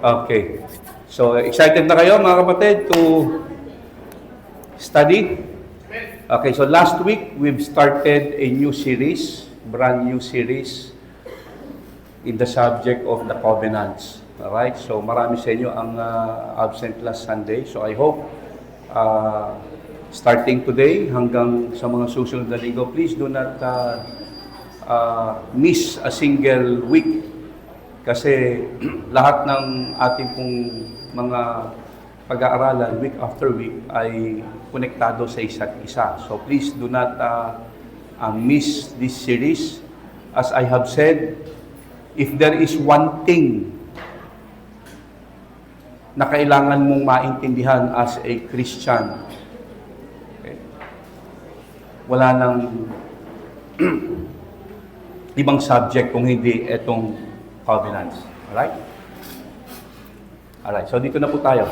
Okay. So, excited na kayo mga kapatid to study? Okay, so last week, we've started a new series, brand new series in the subject of the covenants. Alright, so marami sa inyo ang absent last Sunday. So I hope starting today hanggang sa mga susunod na linggo, please do not miss a single week. Kasi lahat ng ating pong mga pag-aaralan week after week ay konektado sa isa't isa. So please do not miss this series. As I have said, if there is one thing na kailangan mong maintindihan as a Christian, okay, wala nang ibang subject kung hindi itong covenants. Alright? Alright, so dito na po tayo.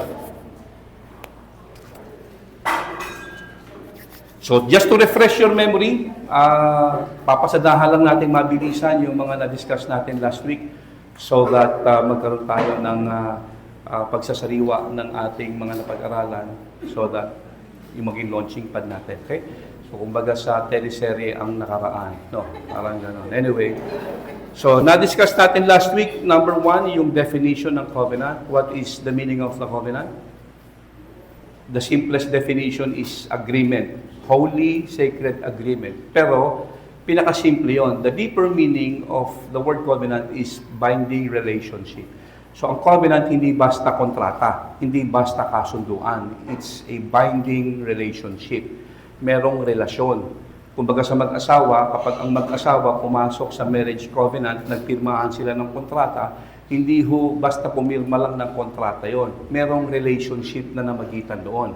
So, just to refresh your memory, papasadahan lang natin mabilisan yung mga na-discuss natin last week so that magkaroon tayo ng pagsasariwa ng ating mga napag-aralan so that yung maging launching pad natin. Okay? So, kumbaga sa teleserye ang nakaraan. No, parang gano'n. Anyway, so, na-discuss natin last week, number 1, yung definition ng covenant. What is the meaning of the covenant? The simplest definition is agreement. Holy, sacred agreement. Pero, pinakasimple yon. The deeper meaning of the word covenant is binding relationship. So, ang covenant hindi basta kontrata, hindi basta kasunduan. It's a binding relationship. Merong relasyon. Kumbaga sa mag-asawa, kapag ang mag-asawa pumasok sa marriage covenant, nagpirmahan sila ng kontrata, hindi ho basta pumirma lang ng kontrata yon. Merong relationship na namagitan doon.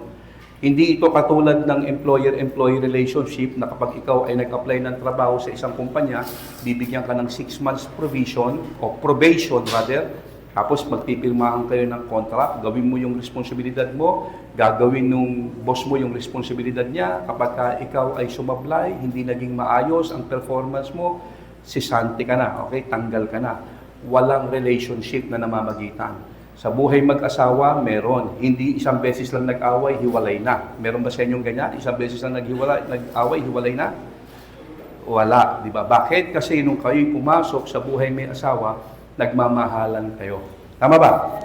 Hindi ito katulad ng employer-employee relationship na kapag ikaw ay nag-apply ng trabaho sa isang kumpanya, bibigyan ka ng 6 months provision o probation rather, tapos magpipirmahan kayo ng contract, gawin mo yung responsibilidad mo, gagawin nung boss mo yung responsibilidad niya. Kapag ikaw ay sumablay, hindi naging maayos ang performance mo, sisante ka na, okay? Tanggal ka na. Walang relationship na namamagitan. Sa buhay mag-asawa, meron. Hindi isang beses lang nag-away, hiwalay na. Meron ba sa inyong ganyan? Isang beses lang nag-away, hiwalay na? Wala, di ba? Bakit? Kasi nung kayo'y pumasok sa buhay may asawa, nagmamahalan kayo. Tama ba?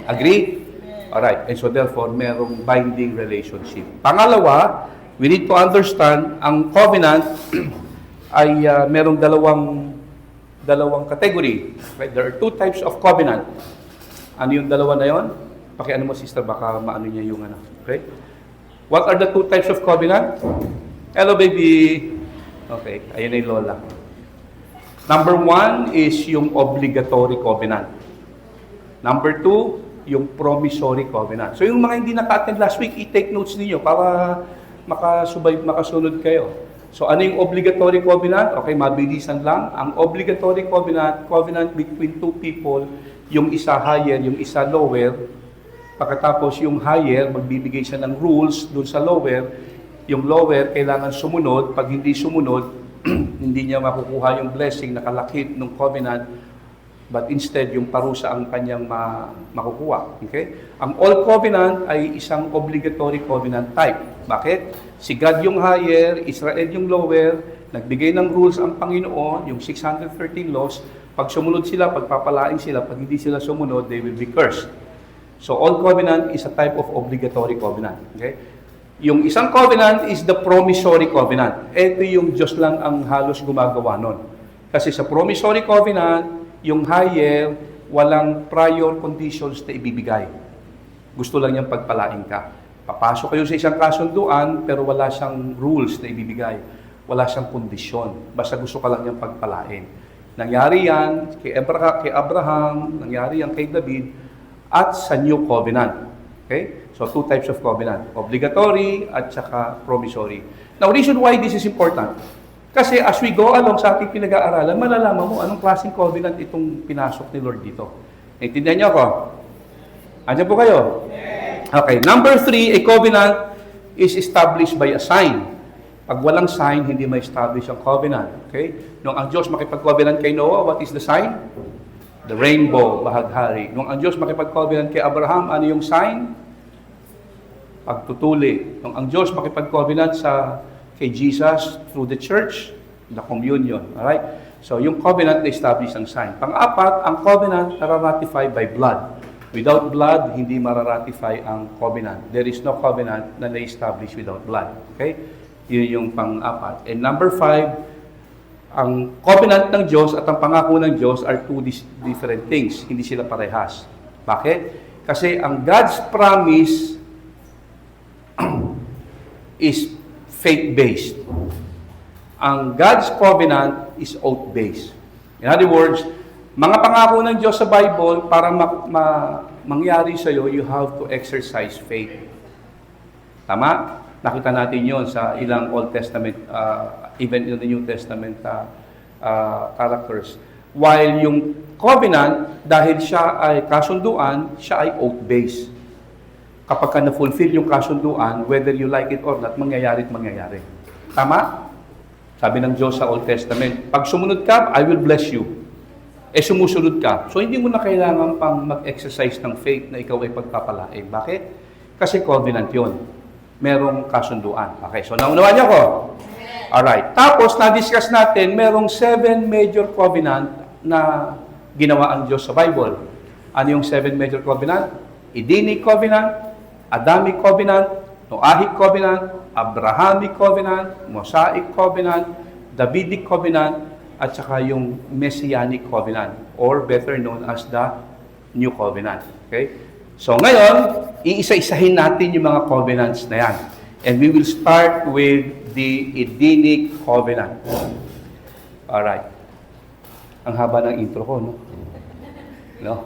Agree? Alright. And so therefore, merong binding relationship. Pangalawa, we need to understand, ang covenant ay merong dalawang category. Right? There are 2 types of covenant. Ano yung dalawa na yon? Pakiano mo, sister, baka maano niya yung ano. Okay? What are the 2 types of covenant? Hello, baby. Okay, ayun ay lola. Number 1 is yung obligatory covenant. Number 2, yung promissory covenant. So yung mga hindi naka-attend last week, i-take notes niyo para makasunod kayo. So ano yung obligatory covenant? Okay, mabilisan lang. Ang obligatory covenant between 2 people, yung isa higher, yung isa lower. Pagkatapos yung higher, magbibigay siya ng rules dun sa lower. Yung lower, kailangan sumunod. Pag hindi sumunod, hindi niya makukuha yung blessing na kalakip ng covenant, but instead, yung parusa ang kanyang makukuha. Okay? Ang old covenant ay isang obligatory covenant type. Bakit? Si God yung higher, Israel yung lower, nagbigay ng rules ang Panginoon, yung 613 laws, pag sumunod sila, pagpapalain sila, pag hindi sila sumunod, they will be cursed. So, old covenant is a type of obligatory covenant. Okay? Yung isang covenant is the promissory covenant. Ito yung Diyos lang ang halos gumagawa nun. Kasi sa promissory covenant, yung higher, walang prior conditions na ibibigay. Gusto lang niyang pagpalain ka. Papasok kayo sa isang kasunduan, pero wala siyang rules na ibibigay. Wala siyang kondisyon. Basta gusto ka lang niyang pagpalain. Nangyari yan kay Abraham, nangyari yan kay David, at sa New Covenant. Okay? So, 2 types of covenant. Obligatory at saka promissory. Now, reason why this is important. Kasi as we go along sa ating pinag-aaralan, malalaman mo anong klaseng covenant itong pinasok ni Lord dito. Naintindihan niyo ako? Andiyan po kayo? Okay. Number 3, a covenant is established by a sign. Pag walang sign, hindi ma-establish ang covenant. Okay? Nung ang Diyos makipag-covenant kay Noah, what is the sign? The rainbow, bahaghari. Nung ang Diyos makipag-covenant kay Abraham, ano yung sign? Pagtutuli. Nung ang Diyos makipag-covenant kay Jesus through the church, the communion. Alright? So, yung covenant na establish ang sign. Pang-apat, ang covenant nararatify by blood. Without blood, hindi mararatify ang covenant. There is no covenant na na-establish without blood. Okay? Yun yung pang-apat. And number 5, ang covenant ng Diyos at ang pangako ng Diyos are two different things. Hindi sila parehas. Bakit? Kasi ang God's promise is faith-based. Ang God's covenant is oath-based. In other words, mga pangako ng Diyos sa Bible, para mangyari sa iyo, you have to exercise faith. Tama? Nakita natin yon sa ilang Old Testament, even in the New Testament characters. While yung covenant, dahil siya ay kasunduan, siya ay oath-based. Kapag ka na-fulfill yung kasunduan, whether you like it or not, mangyayari at mangyayari. Tama? Sabi ng Diyos sa Old Testament, pag sumunod ka, I will bless you. Sumusunod ka. So, hindi mo na kailangan pang mag-exercise ng faith na ikaw ay pagpapalain. Bakit? Kasi covenant yon. Merong kasunduan. Okay, so naunawaan niyo ko? Alright. Tapos, na-discuss natin, merong 7 major covenant na ginawa ang Diyos sa Bible. Ano yung 7 major covenant? Edenic covenant, Adamic covenant, Noahic covenant, Abrahamic covenant, Mosaic covenant, Davidic covenant, at saka yung Messianic covenant, or better known as the New Covenant. Okay? So ngayon, iisa-isahin natin yung mga covenants na yan. And we will start with the Edenic covenant. Alright. Ang haba ng intro ko, no? No?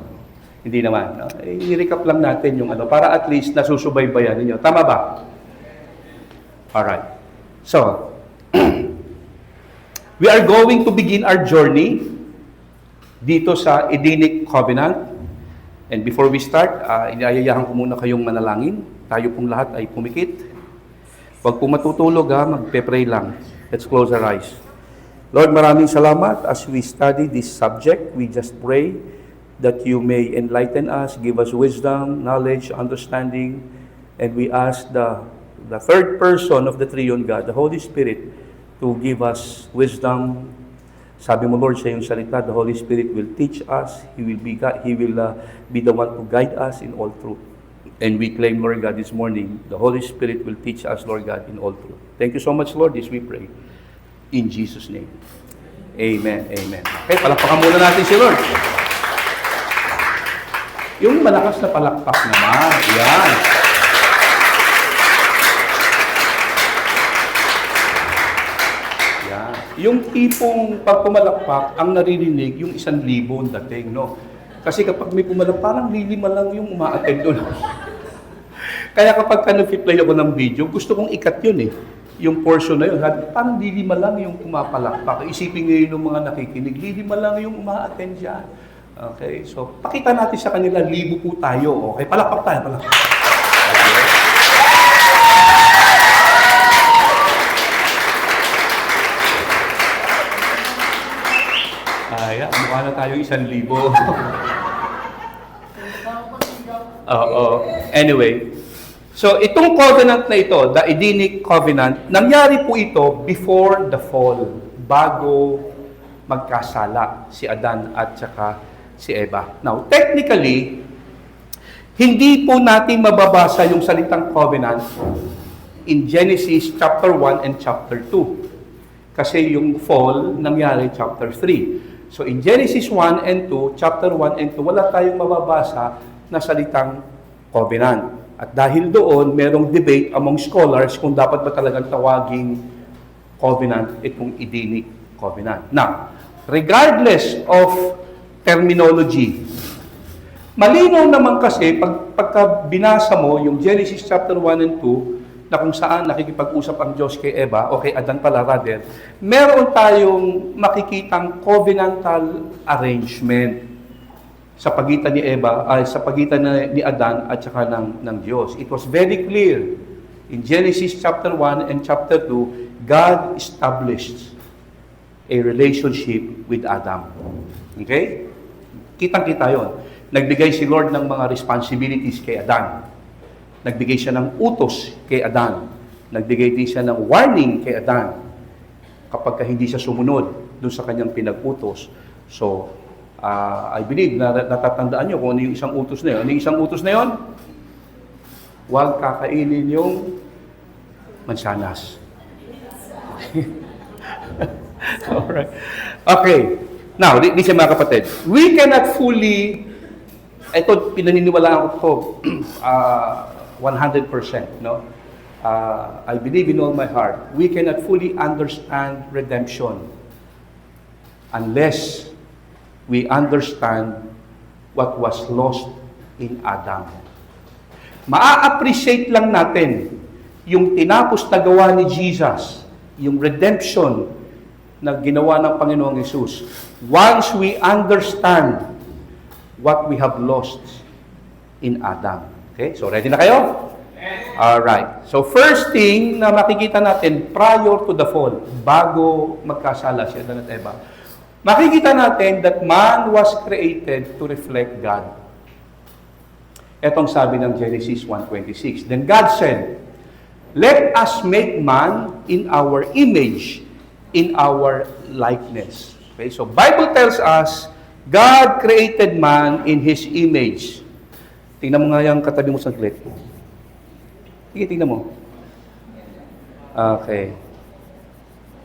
Hindi naman. No? I-recap lang natin yung para at least nasusubaybayan ninyo. Tama ba? Alright. So, we are going to begin our journey dito sa Edenic Covenant. And before we start, inayayahan ko muna kayong manalangin. Tayo pong lahat ay pumikit. Huwag po matutulog, magpe-pray lang. Let's close our eyes. Lord, maraming salamat as we study this subject. We just pray that you may enlighten us, give us wisdom, knowledge, understanding, and we ask the third person of the Triune God, the Holy Spirit, to give us wisdom. Sabi mo, Lord, sa iyong salita, the Holy Spirit will teach us. He will be the one to guide us in all truth. And we claim, Lord God, this morning, the Holy Spirit will teach us, Lord God, in all truth. Thank you so much, Lord. This we pray. In Jesus' name. Amen. Amen. Okay, palakpakan muna natin si Lord. Yung malakas na palakpak naman. Yan. Yan. Yung tipong pag pumalakpak, ang naririnig, yung 1,000 ang dating, no? Kasi kapag may pumalakpak, parang lilima lang yung uma-attend doon. Kaya kapag nag-play ako ng video, gusto kong ikat yun eh. Yung portion na yun, parang lilima lang yung pumapalakpak. Isipin ngayon ng mga nakikinig, lilima lang yung uma-attend dyan. Okay, so pakita natin sa kanila, 1,000 po tayo. Okay, palakpak tayo, palakpak. Ayan, mukha na tayo 1,000. Anyway, so itong covenant na ito, the Edenic covenant, nangyari po ito before the fall, bago magkasala si Adan at saka si Eva. Now, technically, hindi po natin mababasa yung salitang covenant in Genesis chapter 1 and chapter 2. Kasi yung fall nangyari chapter 3. So, in Genesis 1 and 2, chapter 1 and 2, wala tayong mababasa na salitang covenant. At dahil doon, merong debate among scholars kung dapat ba talagang tawaging covenant itong Edenic covenant. Now, regardless of terminology, malinaw naman kasi pagka binasa mo yung Genesis chapter 1 and 2, na kung saan nakikipag-usap ang Diyos kay Eva, o kay Adan pala rather, meron tayong makikitang covenantal arrangement sa pagitan ni Eva, sa pagitan ni Adan at saka ng Diyos. It was very clear in Genesis chapter 1 and chapter 2, God established a relationship with Adam. Okay? Kitang-kita yon. Nagbigay si Lord ng mga responsibilities kay Adan. Nagbigay siya ng utos kay Adan. Nagbigay din siya ng warning kay Adan kapag hindi siya sumunod doon sa kanyang pinag-utos. So, I believe na natatandaan nyo kung ano yung isang utos na yun. Ano yung isang utos na yun? Huwag kakainin yung mansanas. Alright. Okay. Now, listen mga kapatid. We cannot fully, ito pinaniniwalaan ko 100%, no? I believe in all my heart. We cannot fully understand redemption unless we understand what was lost in Adam. Maa-appreciate lang natin yung tinapos na gawa ni Jesus, yung redemption na ginawa ng Panginoong Hesus, once we understand what we have lost in Adam. Okay? So, ready na kayo? Alright. So, first thing na makikita natin prior to the fall, bago magkasala si Adan at Eva, makikita natin that man was created to reflect God. Etong sabi ng Genesis 1:26. Then God said, "Let us make man in our image, in our likeness." Okay, so Bible tells us, God created man in His image. Tingnan mo nga yung katabi mo saglit. Sige, tingnan mo. Okay.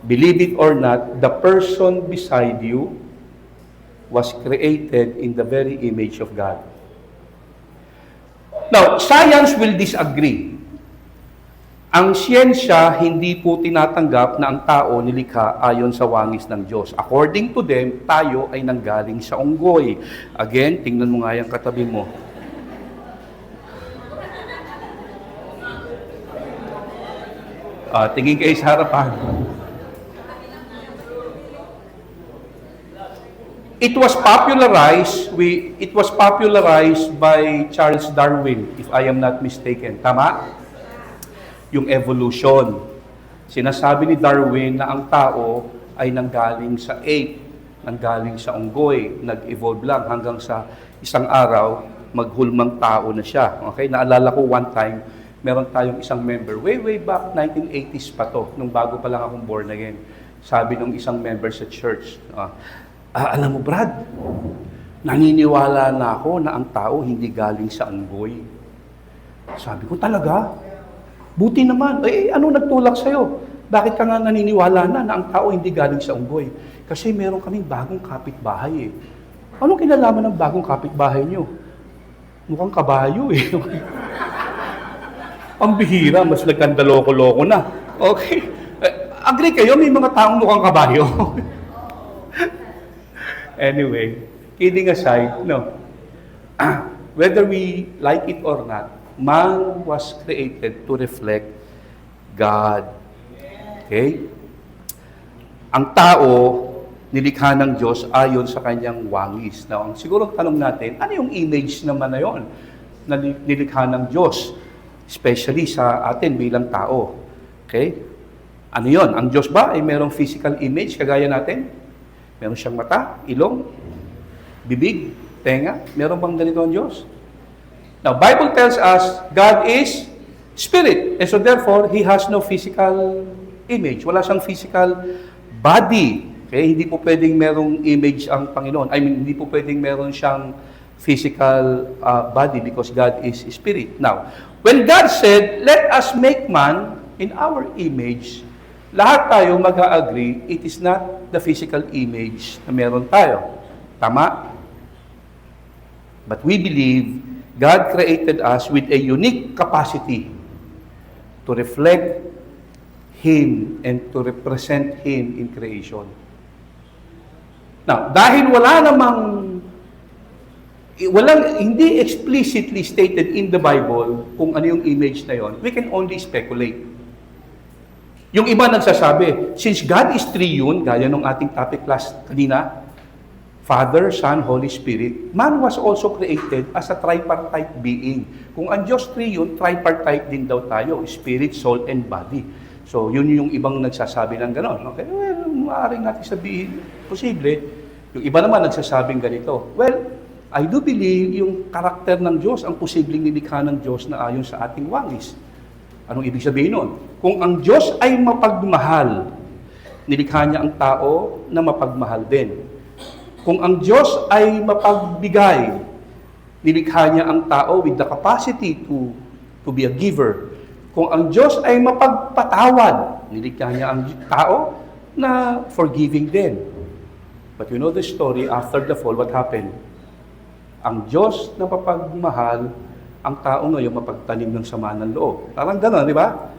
Believe it or not, the person beside you was created in the very image of God. Now, science will disagree. Ang siyensya hindi po tinatanggap na ang tao nilikha ayon sa wangis ng Diyos. According to them, tayo ay nanggaling sa unggoy. Again, tingnan mo nga yung katabi mo. Tingin kayo sa harapan. It was popularized by Charles Darwin, if I am not mistaken. Tama? Yung evolution. Sinasabi ni Darwin na ang tao ay nanggaling sa ape, nanggaling sa unggoy, nag-evolve lang hanggang sa isang araw, maghulmang tao na siya. Okay? Naalala ko one time, meron tayong isang member, way back 1980s pa to, nung bago pa lang akong born again. Sabi ng isang member sa church, alam mo Brad, naniniwala na ako na ang tao hindi galing sa unggoy. Sabi ko, talaga? Buti naman. Ano nagtulak sa'yo? Bakit ka nga naniniwala na ang tao hindi galing sa unggoy? Kasi meron kaming bagong kapitbahay eh. Anong kinalaman ng bagong kapitbahay nyo? Mukhang kabayo eh. Ang bihira, mas nagkandaloko-loko na. Okay. Agree kayo, may mga taong mukhang kabayo. Anyway, kidding aside, no. Whether we like it or not, man was created to reflect God. Okay? Ang tao, nilikha ng Diyos ayon sa kanyang wangis. Now, siguro ang tanong natin, ano yung image naman na yon na nilikha ng Diyos? Especially sa atin bilang tao. Okay? Ano yon? Ang Diyos ba ay merong physical image kagaya natin? Meron siyang mata, ilong, bibig, tenga. Meron bang ganito ang Diyos? Now, Bible tells us God is spirit. And so therefore, He has no physical image. Wala siyang physical body. Okay? Hindi po pwedeng merong image ang Panginoon. Hindi po pwedeng meron siyang physical body because God is spirit. Now, when God said, "Let us make man in our image," lahat tayo mag-agree, it is not the physical image na meron tayo. Tama? But we believe God created us with a unique capacity to reflect Him and to represent Him in creation. Now, dahil hindi explicitly stated in the Bible kung ano yung image na yon, we can only speculate. Yung iba nagsasabi, since God is triune, gaya nung ating topic class kanina, Father, Son, Holy Spirit, man was also created as a tripartite being. Kung ang Diyos triune, tripartite din daw tayo, spirit, soul, and body. So, yun yung ibang nagsasabi ng gano'n. Okay, well, maaaring natin sabihin, posible. Yung iba naman nagsasabing ganito. Well, I do believe yung karakter ng Diyos ang posibleng nilikha ng Diyos na ayon sa ating wangis. Anong ibig sabihin nun? Kung ang Diyos ay mapagmahal, nilikha niya ang tao na mapagmahal din. Kung ang Diyos ay mapagbigay, nilikha niya ang tao with the capacity to be a giver. Kung ang Diyos ay mapagpatawad, nilikha niya ang tao na forgiving din. But you know the story, after the fall, what happened? Ang Diyos na mapagmahal, ang tao ngayon mapagtanim ng sama ng loob. Parang gano'n, di ba?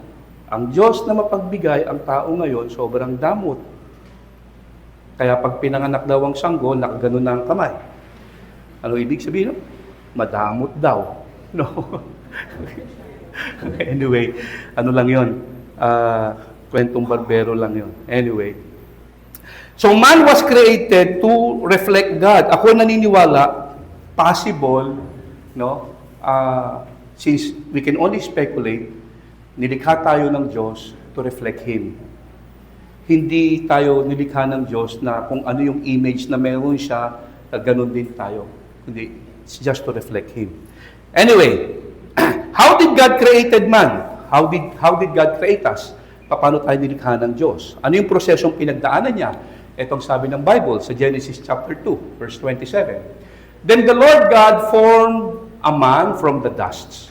Ang Diyos na mapagbigay, ang tao ngayon sobrang damot. Kaya pag pinanganak daw ang sanggol, nakaganon na ang kamay. Ano ibig sabihin? Madamot daw. No? Anyway, ano lang yun? Kwentong barbero lang yun. Anyway. So man was created to reflect God. Ako naniniwala, possible, no? Since we can only speculate, nilikha tayo ng Diyos to reflect Him. Hindi tayo nilikha ng Diyos na kung ano yung image na meron siya, ganun din tayo. Hindi, it's just to reflect Him. Anyway, how did God created man? How did God create us? Paano tayo nilikha ng Diyos? Ano yung prosesong pinagdaanan niya? Itong sabi ng Bible sa Genesis chapter 2, verse 27. Then the Lord God formed a man from the dust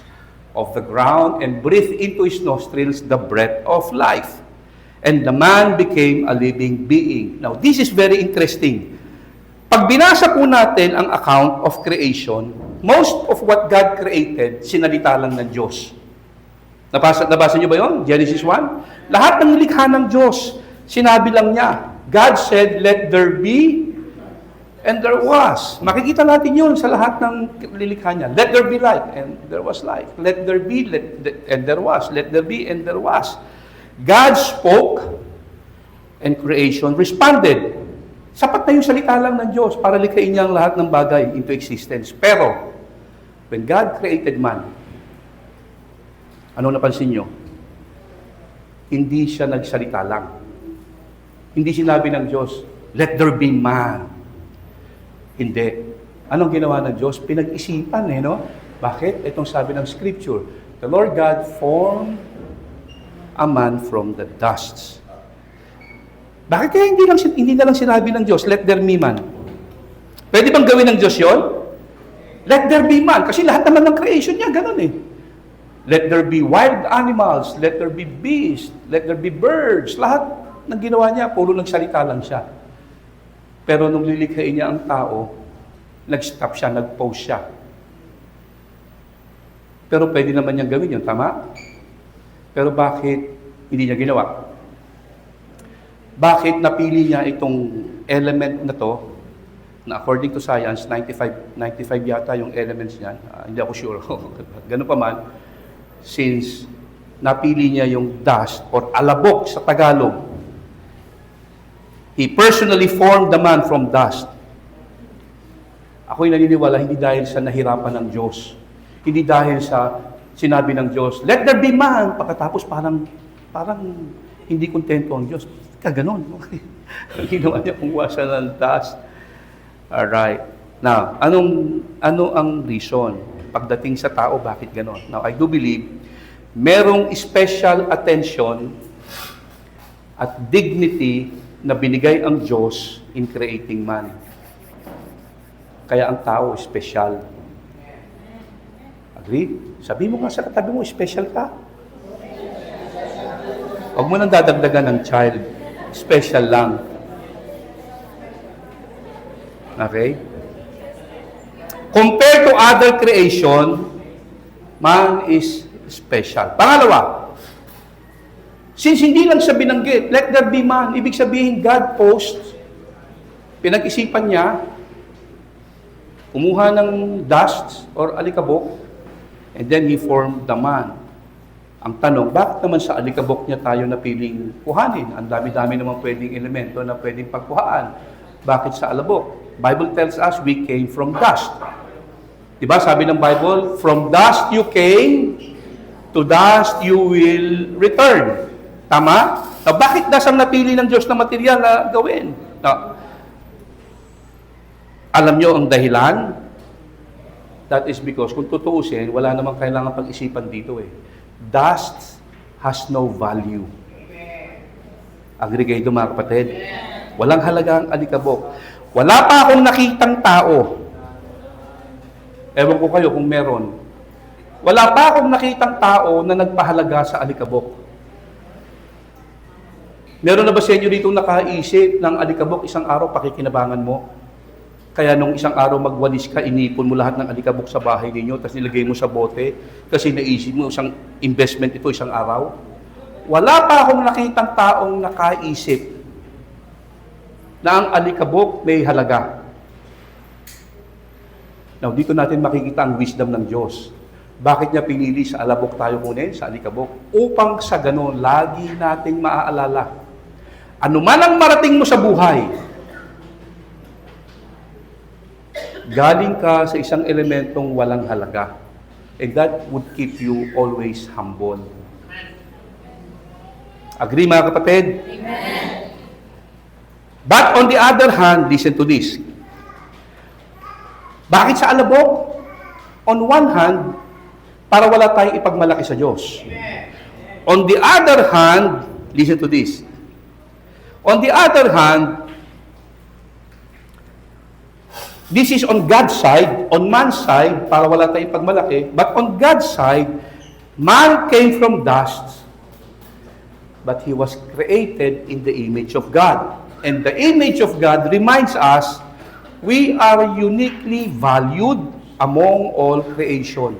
of the ground and breathed into his nostrils the breath of life. And the man became a living being. Now, this is very interesting. Pag binasa po natin ang account of creation, most of what God created, sinalita lang ng Diyos. Nabasa niyo ba yun? Genesis 1? Lahat ng nilikha ng Diyos, sinabi lang niya. God said, let there be, and there was. Makikita natin yun sa lahat ng lilikha niya. Let there be light, and there was light. Let there be, and there was. Let there be, and there was. God spoke, and creation responded. Sapat na yung salita lang ng Diyos para likhain niya ang lahat ng bagay into existence. Pero, when God created man, ano napansin nyo? Hindi siya nagsalita lang. Hindi sinabi ng Diyos, let there be man. Hindi. Anong ginawa ng Diyos? Pinag-isipan no? Bakit? Itong sabi ng Scripture, the Lord God formed a man from the dust. Bakit kaya hindi na lang sinabi ng Diyos, let there be man? Pwede bang gawin ng Diyos yon? Let there be man. Kasi lahat naman ng creation niya, ganun Let there be wild animals, let there be beasts, let there be birds. Lahat ng ginawa niya, puro nagsalita lang siya. Pero nung lilikhain niya ang tao, nag-stop siya, nag-pause siya. Pero pwede naman niyang gawin yun, tama? Pero bakit hindi niya ginawa? Bakit napili niya itong element na to, na according to science, 95 yata yung elements niyan. Hindi ako sure. Ganun pa man, since napili niya yung dust or alabok sa Tagalog, He personally formed the man from dust. Ako'y naniniwala, hindi dahil sa nahirapan ng Diyos. Hindi dahil sa sinabi ng Diyos, let there be man. Pagkatapos parang hindi kontento ang Diyos. Kaganon. Ginawa niya kumuha siya ng dust. Alright. Now, ano ang reason? Pagdating sa tao, bakit ganon? Now, I do believe, merong special attention at dignity na binigay ang Diyos in creating man. Kaya ang tao, special. Agree? Sabi mo nga sa katabi mo, special ka. Huwag mo nang dadagdagan ng child. Special lang. Okay? Compared to other creation, man is special. Pangalawa, since hindi lang siya binanggit, let there be man, ibig sabihin God pinag-isipan niya, kumuha ng dust or alikabok, and then He formed the man. Ang tanong, bakit naman sa alikabok niya tayo napiling kuhanin? Ang dami-dami naman pwedeng elemento na pwedeng pagkuhaan. Bakit sa alabok? Bible tells us we came from dust. Diba sabi ng Bible, from dust you came, to dust you will return. Tama? Now, bakit dust ang napili ng Diyos na material na gawin? Now, alam nyo ang dahilan? That is because, kung tutuusin, wala namang kailangan pag-isipan dito eh. Dust has no value. Agree kayo mga kapatid? Walang halaga ang alikabok. Wala pa akong nakitang tao. Ewan ko kayo kung meron. Wala pa akong nakitang tao na nagpahalaga sa alikabok. Meron na ba sa inyo dito nakaisip ng alikabok isang araw pakikinabangan mo? Kaya nung isang araw magwalis ka, inipon mo lahat ng alikabok sa bahay ninyo, tapos nilagay mo sa bote, kasi naisip mo isang investment ito isang araw. Wala pa akong nakitang taong nakaisip na ang alikabok may halaga. Now, dito natin makikita ang wisdom ng Diyos. Bakit niya pinili sa alabok tayo kunin, sa alikabok? Upang sa ganon, lagi nating maaalala. Ano man ang marating mo sa buhay, galing ka sa isang elementong walang halaga. And that would keep you always humble. Agree mga kapatid? Amen. But on the other hand, listen to this. Bakit sa alabok? On one hand, para wala tayong ipagmalaki sa Diyos. On the other hand, listen to this. On the other hand, this is on God's side, on man's side, para wala tayong pagmalaki. But on God's side, man came from dust, but he was created in the image of God. And the image of God reminds us, we are uniquely valued among all creation.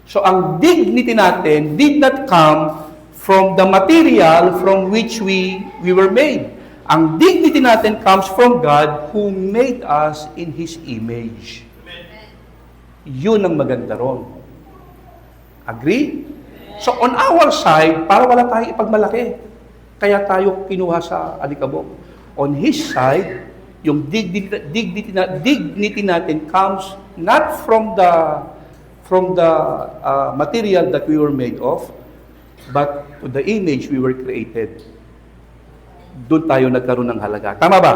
So ang dignity natin did not come from the material from which we were made. Ang dignity natin comes from God who made us in His image. Yun ang maganda ron. Agree? So on our side, para wala tayong ipagmalaki, kaya tayo kinuha sa alikabok. On His side, yung dignity natin comes not from the material that we were made of, but to the image we were created. Doon tayo nagkaroon ng halaga. Tama ba?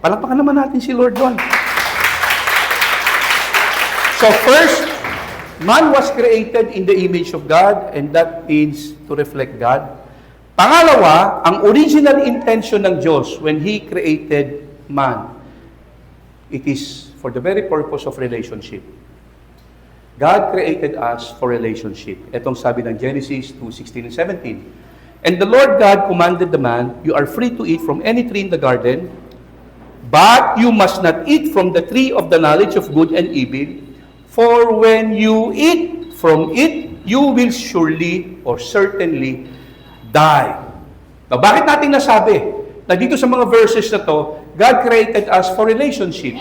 Palakpakan naman natin si Lord doon. So first, man was created in the image of God, and that means to reflect God. Pangalawa, ang original intention ng Diyos when He created man, it is for the very purpose of relationship. God created us for relationship. Itong sabi ng Genesis 2:16 and 17. And the Lord God commanded the man, you are free to eat from any tree in the garden, but you must not eat from the tree of the knowledge of good and evil, for when you eat from it, you will surely or certainly die. Now, bakit natin nasabi na dito sa mga verses na to, God created us for relationship?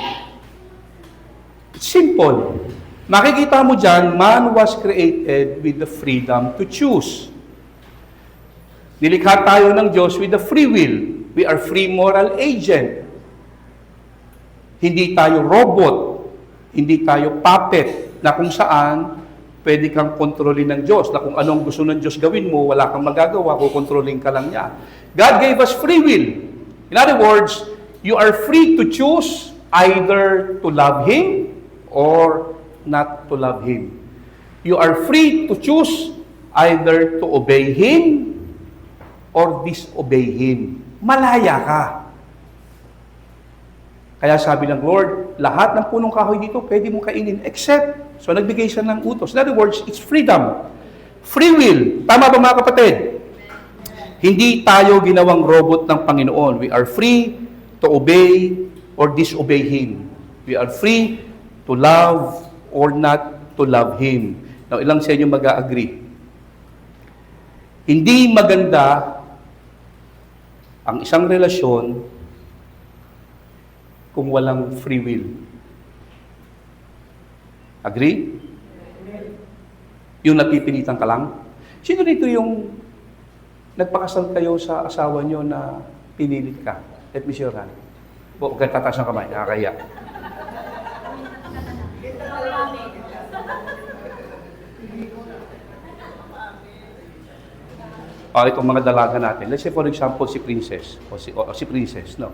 It's simple. Makikita mo dyan, man was created with the freedom to choose. Nilikha tayo ng Diyos with the free will. We are free moral agent. Hindi tayo robot. Hindi tayo puppet na kung saan pwede kang kontrolin ng Diyos. Na kung anong gusto ng Diyos gawin mo, wala kang magagawa, kukontrolin ka lang niya. God gave us free will. In other words, you are free to choose either to love Him or not to love Him. You are free to choose either to obey Him or disobey Him. Malaya ka. Kaya sabi ng Lord, lahat ng punong kahoy dito, pwede mong kainin, except, so nagbigay siya ng utos. In other words, it's freedom. Free will. Tama ba mga kapatid? Hindi tayo ginawang robot ng Panginoon. We are free to obey or disobey Him. We are free to love or not to love Him. Now, ilang sa inyo mag-agree? Hindi maganda ang isang relasyon kung walang free will. Agree? Yung napipilitan ka lang? Sino dito yung nagpakasal kayo sa asawa nyo na pinilit ka? Let me see your hand. Huwag kang tataas ng kamay, nakakaya. Itong mga dalaga natin. Let's say for example, si Princess. O si Princess, no?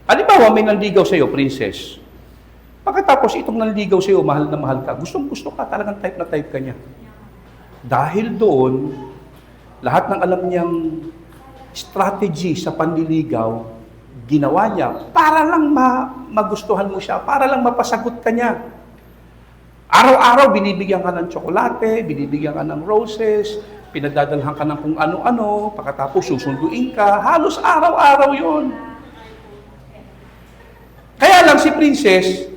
Halimbawa, may nanligaw sa'yo, Princess. Pagkatapos itong nanligaw sa'yo, mahal na mahal ka, gustong-gusto ka, talagang type na type ka niya. Dahil doon, lahat ng alam niyang strategy sa panliligaw, ginawa niya para lang magustuhan mo siya, para lang mapasagot ka niya. Araw-araw, binibigyan ka ng tsokolate, binibigyan ka ng roses, pinadadalhan ka ng kung ano-ano, pagkatapos susunduin ka, halos araw-araw yun. Kaya lang si Princess,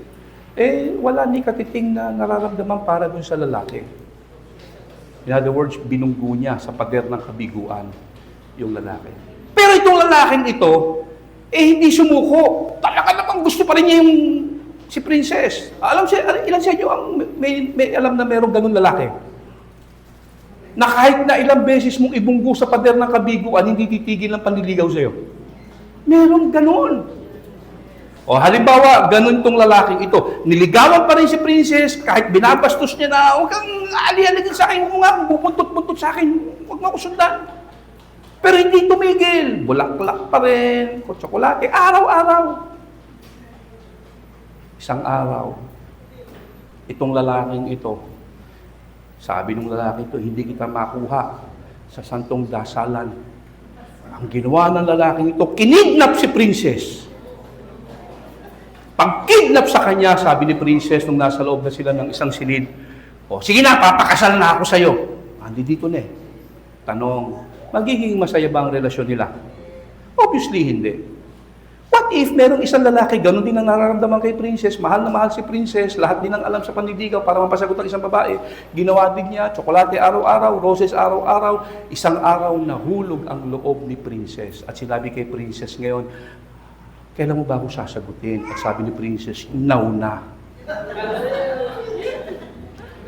wala ni katiting na nararamdaman para dun sa lalaki. In other words, binunggo niya sa pader ng kabiguan yung lalaki. Pero itong lalaking ito, hindi sumuko. Talaga namang gusto pa rin niya yung si Princess. Ilan sa inyo ang may alam na merong ganun lalaki? Na kahit na ilang beses mong ibunggo sa pader ng kabiguan, hindi titigil ang panliligaw sa'yo. Merong ganun. O halimbawa, ganun tong lalaking ito. Niligawan pa rin si Princess, kahit binabastos niya na, huwag kang ali-aligin sa akin, huwag nga, bupuntot-buntot sa akin, huwag mo ako sundan. Pero hindi tumigil. Bulaklak pa rin, tsokolate, araw-araw. Isang araw, itong lalaking ito, sabi ng lalaki ito, hindi kita makuha sa santong dasalan. Ang ginawa ng lalaking ito, kinidnap si Princess. Pag-kidnap sa kanya, sabi ni Princess nung nasa loob na sila ng isang silid, sige na, papakasal na ako sa'yo. Andi dito na eh. Tanong, magiging masaya ba ang relasyon nila? Obviously, hindi. What if merong isang lalaki, ganun din ang nararamdaman kay Princess, mahal na mahal si Princess, lahat din ang alam sa panliligaw para mapasagot ang isang babae, ginawa din niya, tsokolate araw-araw, roses araw-araw, isang araw nahulog ang loob ni Princess. At sinabi kay Princess ngayon, kailan mo ba ako sasagutin? At sabi ni Princess, now na.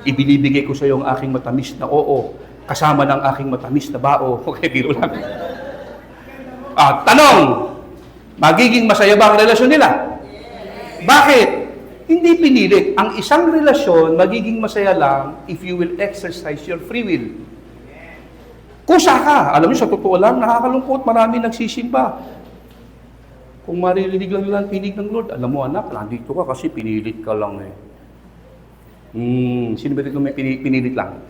Ibinibigay ko sa iyo ang aking matamis na oo, kasama ng aking matamis na bao. Okay, biro lang. Tanong, magiging masaya ba ang relasyon nila? Bakit? Hindi pinilit. Ang isang relasyon, magiging masaya lang if you will exercise your free will. Kusa ka. Alam niyo, sa totoo lang, nakakalungkot, marami nagsisimba. Kung maririnig lang nila ang pinig ng Lord, alam mo anak, nandito ka kasi pinilit ka lang eh. Sino ba dito may pinilit lang?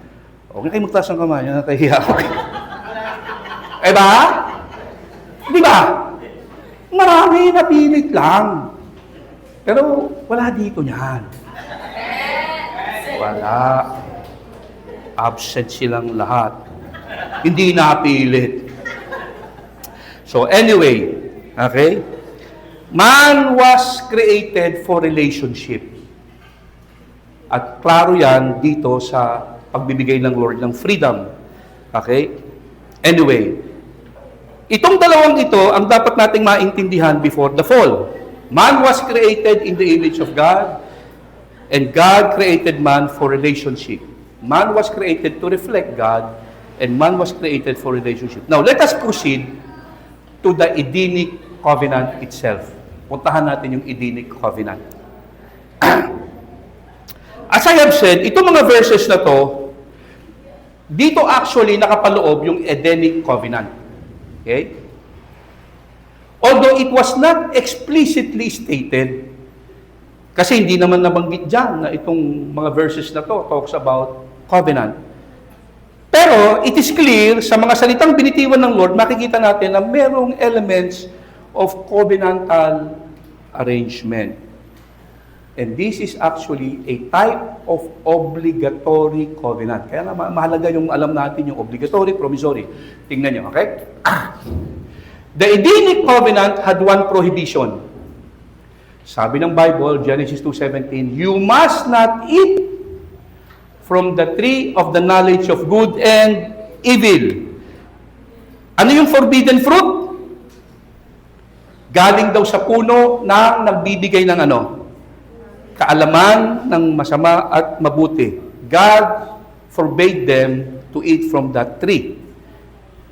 Okay kayo magtaas ng kamay, natahiya ako. Ba? Di ba? Marami na pilit lang. Pero wala dito niyan. Wala. Absent silang lahat. Hindi napilit. So anyway, okay? Man was created for relationship. At klaro yan dito sa pagbibigay ng Lord ng freedom. Okay? Anyway, itong dalawang ito ang dapat nating maintindihan before the fall. Man was created in the image of God, and God created man for relationship. Man was created to reflect God, and man was created for relationship. Now, let us proceed to the Edenic covenant itself. Puntahan natin yung Edenic covenant. As I have said, itong mga verses na to, dito actually nakapaloob yung Edenic covenant. Okay? Although it was not explicitly stated, kasi hindi naman nabanggit dyan na itong mga verses na to talks about covenant. Pero it is clear, sa mga salitang binitiwan ng Lord, makikita natin na merong elements of covenantal arrangement. And this is actually a type of obligatory covenant. Kaya mahalaga yung alam natin yung obligatory, promissory. Tingnan nyo, okay? The Edenic covenant had one prohibition. Sabi ng Bible, Genesis 2:17, you must not eat from the tree of the knowledge of good and evil. Ano yung forbidden fruit? Galing daw sa puno na nagbibigay ng ano? Kaalaman ng masama at mabuti. God forbade them to eat from that tree.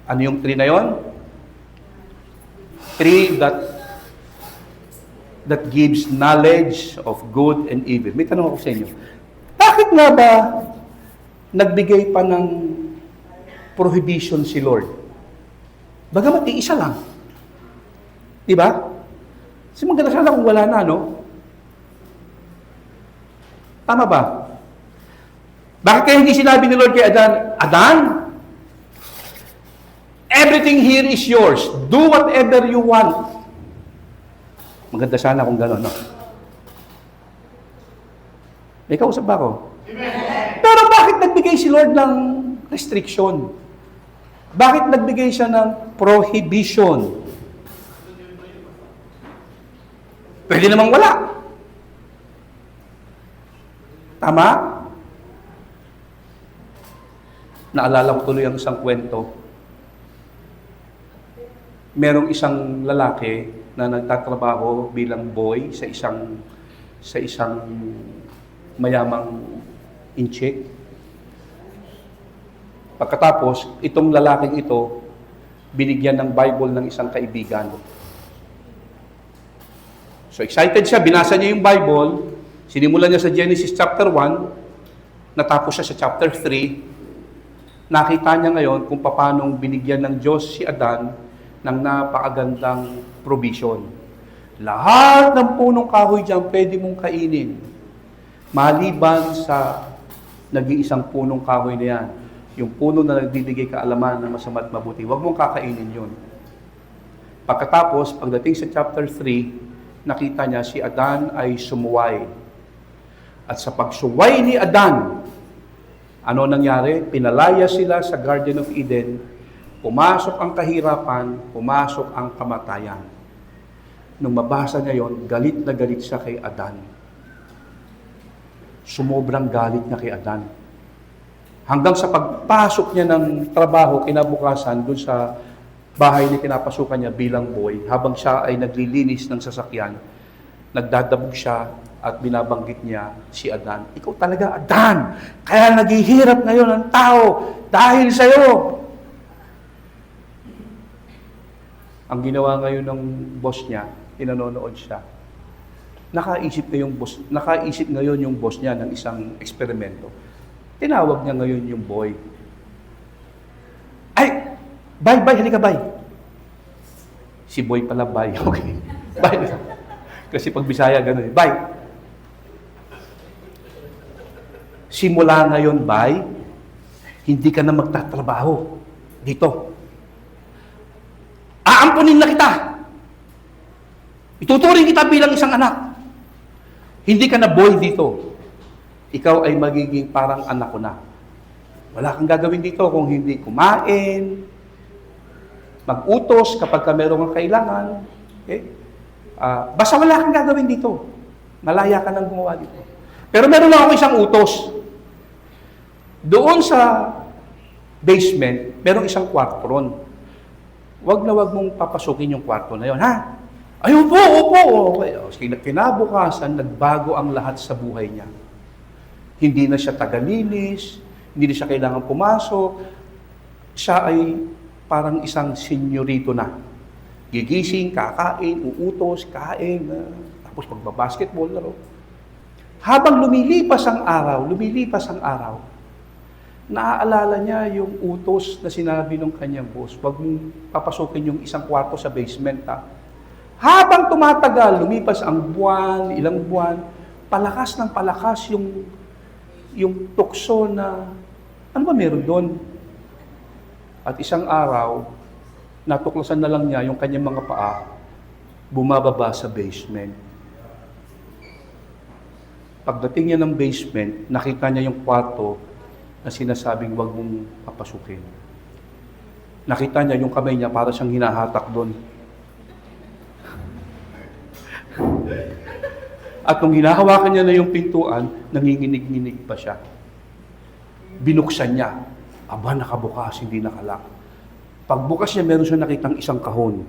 Ano yung tree na yon? Tree that gives knowledge of good and evil. May tanong ako sa inyo. Bakit nga ba nagbigay pa ng prohibition si Lord? Bagamat isa lang. Diba? Kasi maganda sana kung wala na, no? Tama ba? Bakit kaya hindi sinabi ni Lord kay Adan, Adan, everything here is yours. Do whatever you want. Maganda sana kung gano'n, no? May kausap ba ako? Pero bakit nagbigay si Lord ng restriction? Bakit nagbigay siya ng prohibition? Pwede namang wala. Tama? Naalala ko tuloy ang isang kwento. Merong isang lalaki na nagtatrabaho bilang boy sa isang mayamang incheck. Pagkatapos, itong lalaking ito, binigyan ng Bible ng isang kaibigan. So excited siya, binasa niya yung Bible, sinimulan niya sa Genesis chapter 1, natapos siya sa chapter 3, nakita niya ngayon kung paano binigyan ng Diyos si Adan ng napakagandang provision. Lahat ng punong kahoy dyan pwede mong kainin. Maliban sa nag-iisang punong kahoy na yan, yung puno na nagbibigay kaalaman ng masama at mabuti, huwag mong kakainin yun. Pagkatapos, pagdating sa chapter 3, nakita niya si Adan ay sumuway. At sa pagsuway ni Adan, ano nangyari? Pinalaya sila sa Garden of Eden, pumasok ang kahirapan, pumasok ang kamatayan. Nung mabasa niya yon, galit na galit siya kay Adan. Sumobrang galit niya kay Adan. Hanggang sa pagpasok niya ng trabaho, kinabukasan, dun sa bahay na pinapasukan niya bilang boy, habang siya ay naglilinis ng sasakyan, nagdadabog siya at binabanggit niya si Adan. Ikaw talaga, Adan! Kaya naghihirap ngayon ang tao dahil sa'yo! Ang ginawa ngayon ng boss niya, pinanonood siya. Nakaisip ngayon yung boss niya ng isang eksperimento. Tinawag niya ngayon yung boy. Ay! Bye, halika, bye. Si boy pala, bye. Okay. Bye. Kasi pag Bisaya, gano'n. Bye. Simula ngayon, bye, hindi ka na magtatrabaho dito. Aampunin na kita. Ituturing kita bilang isang anak. Hindi ka na boy dito. Ikaw ay magiging parang anak ko na. Wala kang gagawin dito kung hindi kumain, mag-utos kapag ka meron kang kailangan. Okay? Basta wala kang gagawin dito. Malaya ka nang gumawa dito. Pero meron lang ako isang utos. Doon sa basement, merong isang kwarto ron. Wag mong papasukin yung kwarto na yon, ha? Ay, upo. Okay. Kinabukasan, nagbago ang lahat sa buhay niya. Hindi na siya tagalinis, hindi na siya kailangan pumasok. Siya ay parang isang senyorito na. Gigising, kakain, uutos, kain, tapos magbabasketball, laro. Habang lumilipas ang araw, naaalala niya yung utos na sinabi ng kanyang boss, wag mong papasukin yung isang kwarto sa basement, ha? Habang tumatagal, lumipas ang buwan, ilang buwan, palakas ng palakas yung tukso na, ano ba meron doon? At isang araw, natuklasan na lang niya yung kanyang mga paa, bumababa sa basement. Pagdating niya ng basement, nakita niya yung kwarto na sinasabing wag mong papasukin. Nakita niya yung kamay niya para siyang hinahatak doon. At nung hinahawakan niya na yung pintuan, nanginginig-nginig pa siya. Binuksan niya. Aba, nakabukas, hindi nakalak. Pagbukas niya, meron siya nakitang isang kahon.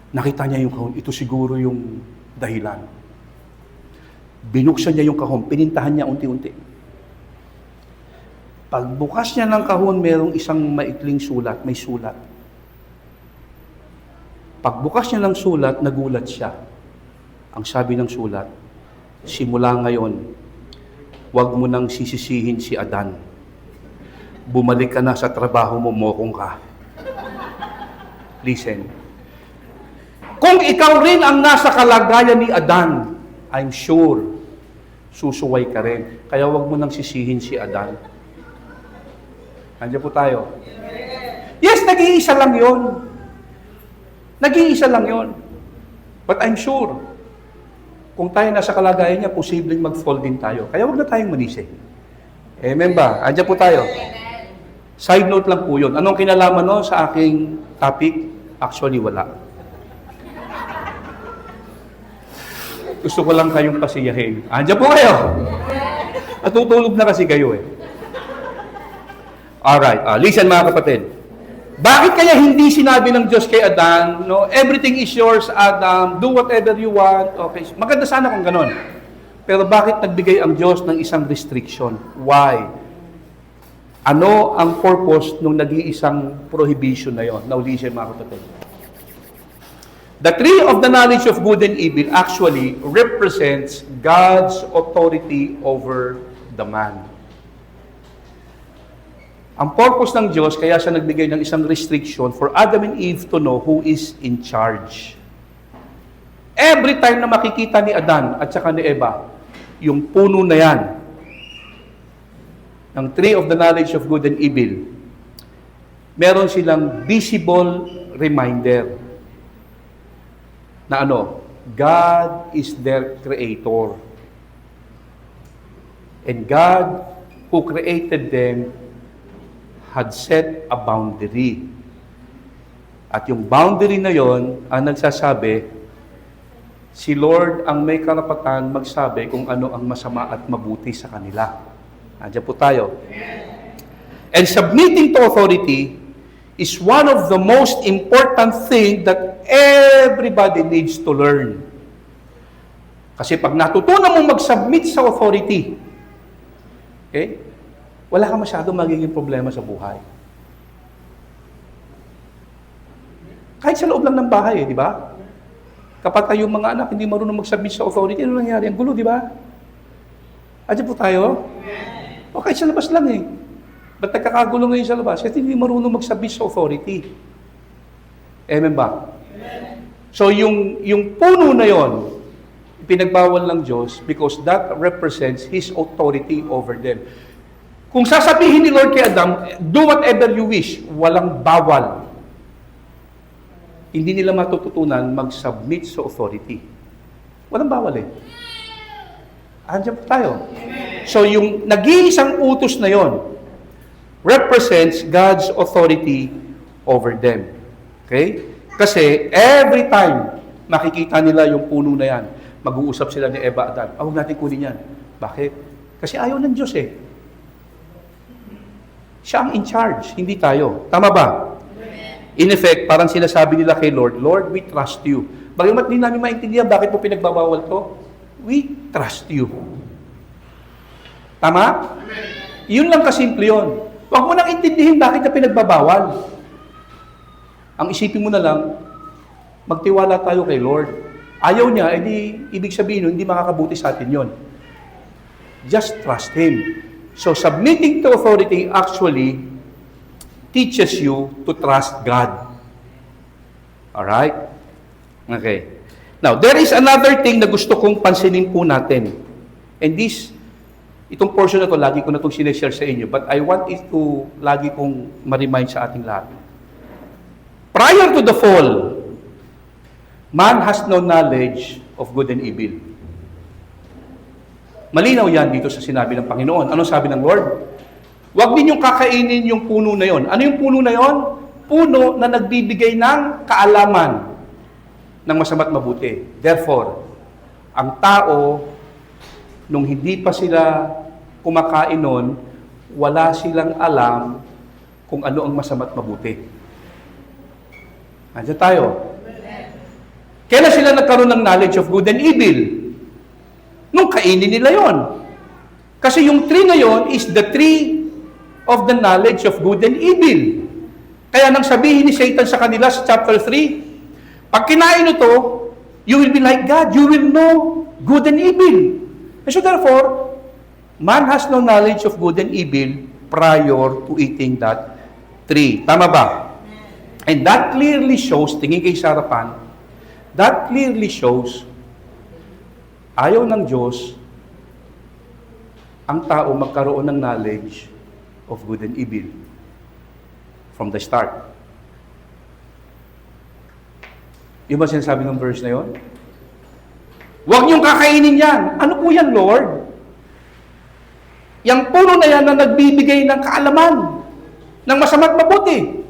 Nakita niya yung kahon. Ito siguro yung dahilan. Binuksan niya yung kahon. Pinintahan niya unti-unti. Pagbukas niya ng kahon, merong isang maikling sulat. May sulat. Pagbukas niya ng sulat, nagulat siya. Ang sabi ng sulat, simula ngayon, huwag mo nang sisisihin si Adan. Bumalik ka na sa trabaho mo, mokong ka. Listen. Kung ikaw rin ang nasa kalagayan ni Adan, I'm sure, susuway ka rin. Kaya wag mo nang sisihin si Adan. Andiyan po tayo. Yes, nag-iisa lang yon. Nag-iisa lang yon. But I'm sure, kung tayo nasa kalagayan niya, posibleng mag-fall din tayo. Kaya wag na tayong manisi. Amen ba? Andiyan po tayo. Side note lang po yun. Anong kinalaman no sa aking topic? Actually, wala. Gusto ko lang kayong pasiyahin. Andiyan po kayo. Natutulog na kasi kayo eh. Alright, listen mga kapatid. Bakit kaya hindi sinabi ng Diyos kay Adan, no, everything is yours, Adam, do whatever you want. Okay, maganda sana kung ganon. Pero bakit nagbigay ang Diyos ng isang restriction? Why? Ano ang purpose nung nag-iisang prohibition na yon? Now listen mga kapatid. The tree of the knowledge of good and evil actually represents God's authority over the man. Ang purpose ng Diyos, kaya siya nagbigay ng isang restriction for Adam and Eve to know who is in charge. Every time na makikita ni Adan at saka ni Eva, yung puno na yan, ng tree of the knowledge of good and evil, meron silang visible reminder na ano, God is their creator. And God, who created them, had set a boundary. At yung boundary na yon ang nagsasabi, si Lord ang may karapatan magsabi kung ano ang masama at mabuti sa kanila. Andiyan po tayo. And submitting to authority is one of the most important thing that everybody needs to learn. Kasi pag natutunan mong mag-submit sa authority, okay, wala ka masyadong magiging problema sa buhay. Kahit sa loob lang ng bahay, di ba? Kapag kayong mga anak hindi marunong mag-submit sa authority, ano nangyari? Ang gulo, di ba? Andiyan po tayo? O kahit sa labas lang eh. Ba't nagkakagulo ngayon sa labas? Kasi hindi marunong mag-submit sa authority. Amen ba? So yung puno na yon, pinagbawal ng Diyos because that represents His authority over them. Kung sasabihin ni Lord kay Adam, do whatever you wish, walang bawal. Hindi nila matututunan mag-submit sa authority. Walang bawal eh. Andiyan po tayo. So yung nag-iisang utos na yon represents God's authority over them. Okay? Kasi every time makikita nila yung puno na yan, mag-uusap sila ni Eva at Adan, huwag natin kunin yan. Bakit? Kasi ayaw ng Diyos eh. Siya ang in charge, hindi tayo. Tama ba? In effect, parang sinasabi nila kay Lord, Lord, we trust you. Bagamat hindi namin maintindihan bakit mo pinagbabawal to, we trust you. Tama? Yun lang kasimple yun. Huwag mo nang intindihin bakit na pinagbabawal. Ang isipin mo na lang, magtiwala tayo kay Lord. Ayaw niya, edi ibig sabihin nun, hindi makakabuti sa atin yun. Just trust Him. So, submitting to authority actually teaches you to trust God. Alright? Okay. Now, there is another thing na gusto kong pansinin po natin. And itong portion na to, lagi ko na itong sineshare sa inyo, but I want it to, lagi kong ma-remind sa ating lahat. Prior to the fall, man has no knowledge of good and evil. Malinaw yan dito sa sinabi ng Panginoon. Ano sabi ng Lord? Huwag ninyong kakainin yung puno na yon. Ano yung puno na yon? Puno na nagbibigay ng kaalaman ng masama't mabuti. Therefore, ang tao, nung hindi pa sila kumakain nun, wala silang alam kung ano ang masama't mabuti. Andiyan tayo. Kailan sila nagkaroon ng knowledge of good and evil? Nung kainin nila yon. Kasi yung tree na yon is the tree of the knowledge of good and evil. Kaya nang sabihin ni Satan sa kanila sa chapter 3, pag kinain ito, you will be like God. You will know good and evil. And so therefore, man has no knowledge of good and evil prior to eating that tree. Tama ba? And that clearly shows, tingin kay Sarapan, that clearly shows ayaw ng Diyos ang tao magkaroon ng knowledge of good and evil from the start. Yung ba sinasabi ng verse na yon? Huwag niyong kakainin yan. Ano po yan, Lord? Yang puno na yan na nagbibigay ng kaalaman, ng masama't mabuti.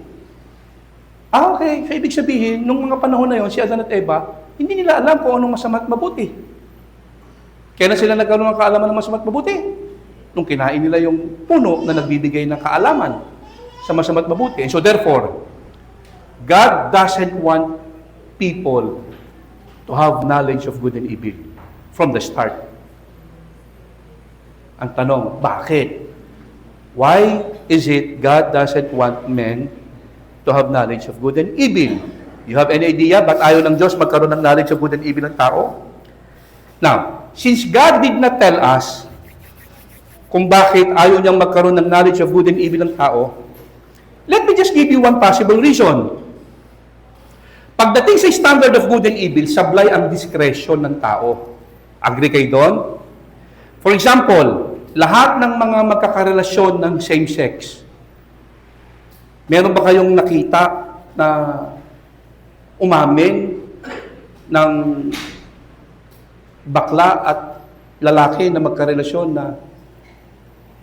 Okay. So, ibig sabihin, nung mga panahon na yon, si Adan at Eva, hindi nila alam kung anong masama't mabuti. Kaya na sila nagkaroon ng kaalaman ng masama't mabuti. Nung kinain nila yung puno na nagbibigay ng kaalaman sa masama't mabuti. And so therefore, God doesn't want people to have knowledge of good and evil from the start. Ang tanong, bakit? Why is it God doesn't want men to have knowledge of good and evil? You have any idea ba't ayaw ng Diyos magkaroon ng knowledge of good and evil ng tao? Now, since God did not tell us kung bakit ayaw niyang magkaroon ng knowledge of good and evil ng tao, let me just give you one possible reason. Pagdating sa standard of good and evil, sablay ang discretion ng tao. Agree kayo doon? For example, lahat ng mga magkakarelasyon ng same-sex, meron ba kayong nakita na umamin ng bakla at lalaki na magkarelasyon na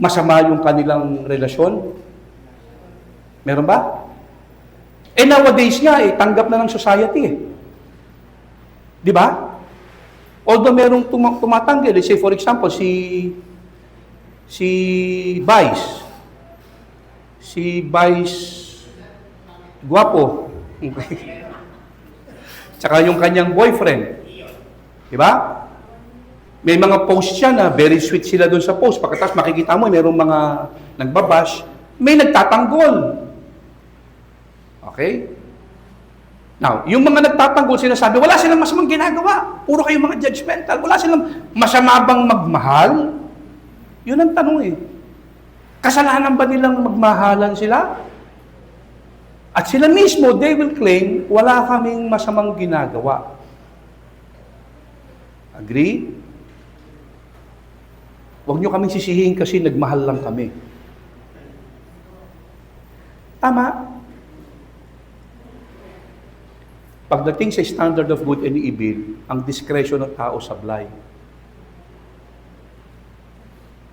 masama yung kanilang relasyon? Meron ba? Nowadays nga, tanggap na ng society eh. Di ba? Although merong tumatanggi, let's say for example, si Vice Guapo. Tsaka yung kanyang boyfriend. Di ba? May mga post siya na very sweet sila doon sa post. Pagkatapos makikita mo, merong mga nagbabash, may nagtatanggol. Okay? Now, yung mga nagtatanggol, sinasabi, wala silang masamang ginagawa. Puro kayo mga judgmental. Wala silang masama bang magmahal? Yun ang tanong eh. Kasalanan ba nilang magmahalan sila? At sila mismo, they will claim, wala kaming masamang ginagawa. Agree? Huwag nyo kaming sisihin kasi nagmahal lang kami. Tama? Pagdating sa standard of good and evil, ang discretion ng tao sablay.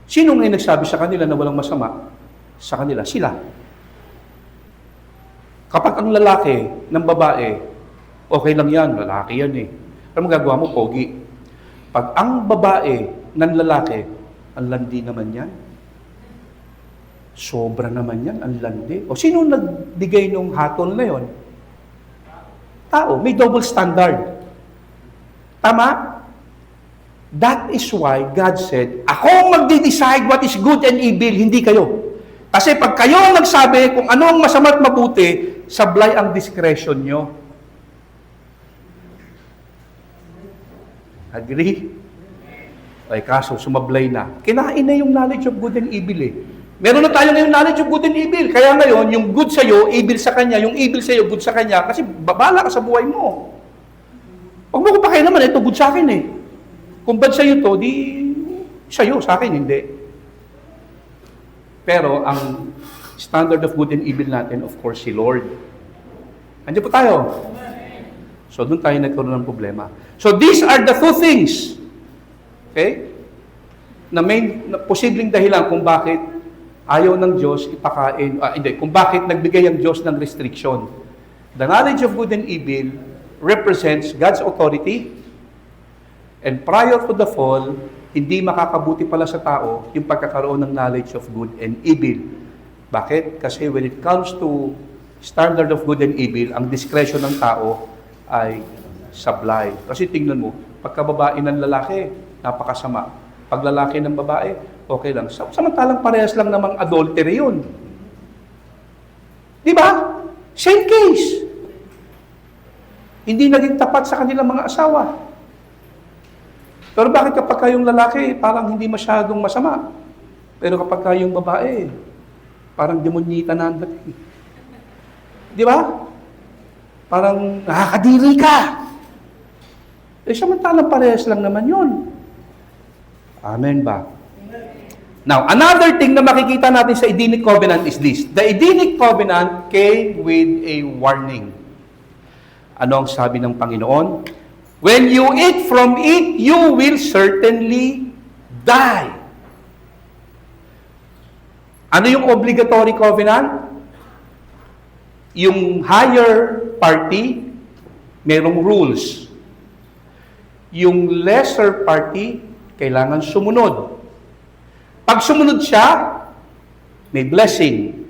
Sino ngayon nagsabi sa kanila na walang masama? Sa kanila, sila. Kapag ang lalaki ng babae, okay lang yan, lalaki yan eh. Pero magagawa mo, pogi. Pag ang babae ng lalaki, ang landi naman yan. Sobra naman yan, ang landi. O sino nagbigay ng hatol na yon? Tao, may double standard. Tama? That is why God said, ako magdi-decide what is good and evil, hindi kayo. Kasi pag kayo ang nagsabi kung ano ang masama at mabuti, sablay ang discretion nyo. Agree? Ay kaso, sumablay na. Kinain na yung knowledge of good and evil eh. Meron na tayo ngayon knowledge of good and evil. Kaya ngayon, yung good sa'yo, evil sa kanya. Yung evil sa'yo, good sa kanya. Kasi babala ka sa buhay mo. Huwag mo ko pa kayo naman, ito good sa akin eh. Kung bad sa'yo to, di sa'yo, sa akin hindi. Pero ang standard of good and evil natin, of course, si Lord. Andiyan po tayo. So, doon tayo nagkaroon ng problema. So, these are the two things. Okay? Na posibleng dahilan kung bakit ayaw ng Diyos ipakain, kung bakit nagbigay ang Diyos ng restriction. The knowledge of good and evil represents God's authority, and prior to the fall, hindi makakabuti pala sa tao yung pagkakaroon ng knowledge of good and evil. Bakit? Kasi when it comes to standard of good and evil, ang discretion ng tao ay sablay. Kasi tingnan mo, pagkababae ng lalaki, napakasama. Pag lalaki ng babae, okay lang. Samantalang parehas lang namang adultery yun. Di ba? Same case. Hindi naging tapat sa kanilang mga asawa. Pero bakit kapag kayong lalaki, parang hindi masyadong masama? Pero kapag kayong babae, parang demonyita na ang dating. Di ba? Parang nakakadiri ka. Samantalang parehas lang naman yun. Amen ba? Now, another thing na makikita natin sa Edenic Covenant is this. The Edenic Covenant came with a warning. Ano ang sabi ng Panginoon? When you eat from it, you will certainly die. Ano yung obligatory covenant? Yung higher party, merong rules. Yung lesser party, kailangan sumunod. Pag sumunod siya, may blessing.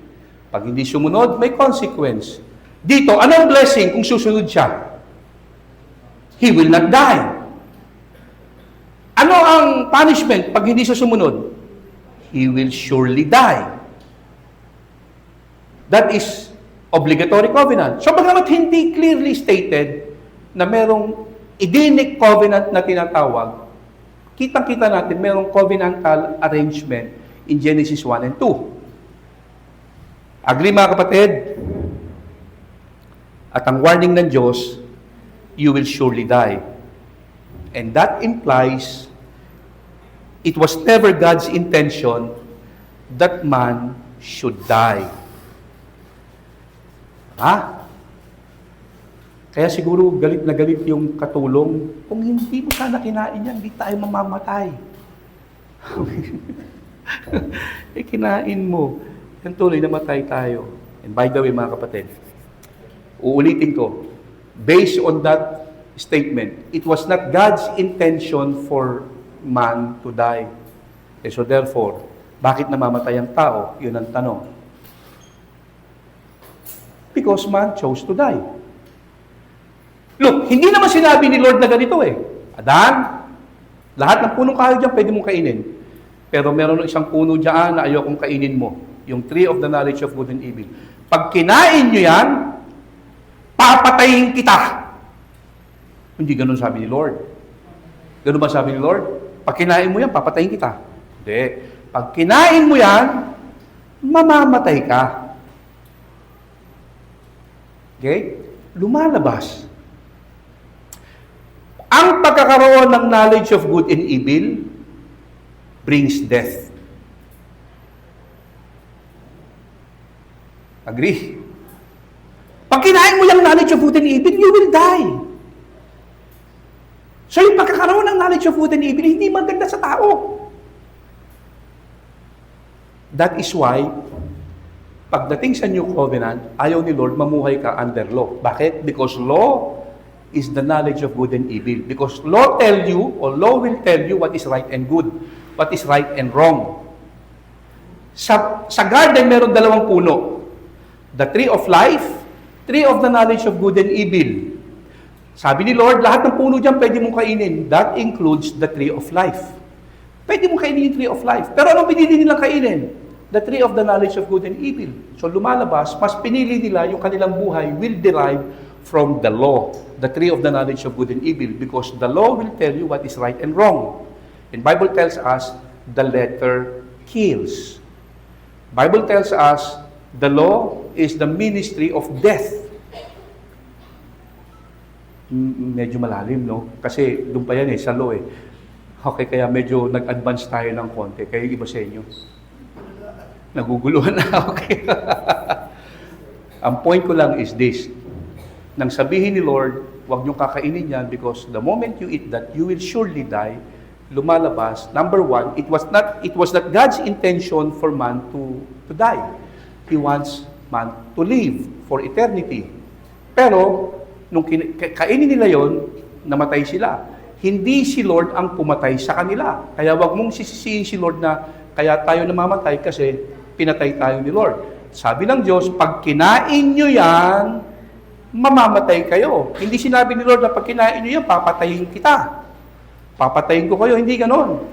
Pag hindi sumunod, may consequence. Dito, anong blessing kung susunod siya? He will not die. Ano ang punishment pag hindi siya sumunod? He will surely die. That is obligatory covenant. So, bagamat hindi clearly stated na merong Edenic covenant na tinatawag, kitang-kita natin merong covenantal arrangement in Genesis 1 and 2. Agree mga kapatid? At ang warning ng Diyos, you will surely die. And that implies it was never God's intention that man should die. Kaya siguro galit na galit yung katulong, kung hindi mo sana kinain yan, hindi tayo mamamatay. Kinain mo, yan tuloy namatay tayo. And by the way mga kapatid, uulitin ko, based on that statement, it was not God's intention for man to die. So therefore, bakit namamatay ang tao? Yun ang tanong. Because man chose to die. Look, hindi naman sinabi ni Lord na ganito Adan, lahat ng punong kahoy dyan pwede mong kainin. Pero meron isang puno dyan na ayokong kainin mo. Yung tree of the knowledge of good and evil. Pag kinain nyo yan, papatayin kita. Hindi ganun sabi ni Lord. Ganun ba sabi ni Lord? Pag kinain mo yan, papatayin kita. Hindi. Pag kinain mo yan, mamamatay ka. Okay? Lumalabas. Ang pagkakaroon ng knowledge of good and evil brings death. Agree? Pag kinain mo yung knowledge of good and evil, you will die. So yung pagkakaroon ng knowledge of good and evil, hindi maganda sa tao. That is why, pagdating sa New Covenant, ayaw ni Lord mamuhay ka under law. Bakit? Because law is the knowledge of good and evil. Because law will tell you what is right and good, what is right and wrong. Sa garden, meron dalawang puno. The tree of life, tree of the knowledge of good and evil. Sabi ni Lord, lahat ng puno dyan pwede mong kainin. That includes the tree of life. Pwede mong kainin yung tree of life. Pero anong pinili nilang kainin? The tree of the knowledge of good and evil. So lumalabas, mas pinili nila yung kanilang buhay will derive from the law, the tree of the knowledge of good and evil, because the law will tell you what is right and wrong. And Bible tells us the letter kills. Bible tells us the law is the ministry of death. Medyo malalim, no? Kasi doon pa yan sa law Okay, kaya medyo nag-advance tayo ng konti. Kaya yung iba sa inyo, naguguluhan na, okay? Ang point ko lang is this. Nang sabihin ni Lord, huwag niyong kakainin yan because the moment you eat that, you will surely die. Lumalabas, number one, it was not God's intention for man to die. He wants man to live for eternity. Pero, nung kainin nila yon, namatay sila. Hindi si Lord ang pumatay sa kanila. Kaya wag mong sisisihin si Lord na kaya tayo namamatay kasi pinatay tayo ni Lord. Sabi ng Diyos, pag kinain nyo yan, mamamatay kayo. Hindi sinabi ni Lord na pag kinain nyo yan, papatayin kita. Papatayin ko kayo. Hindi ganon.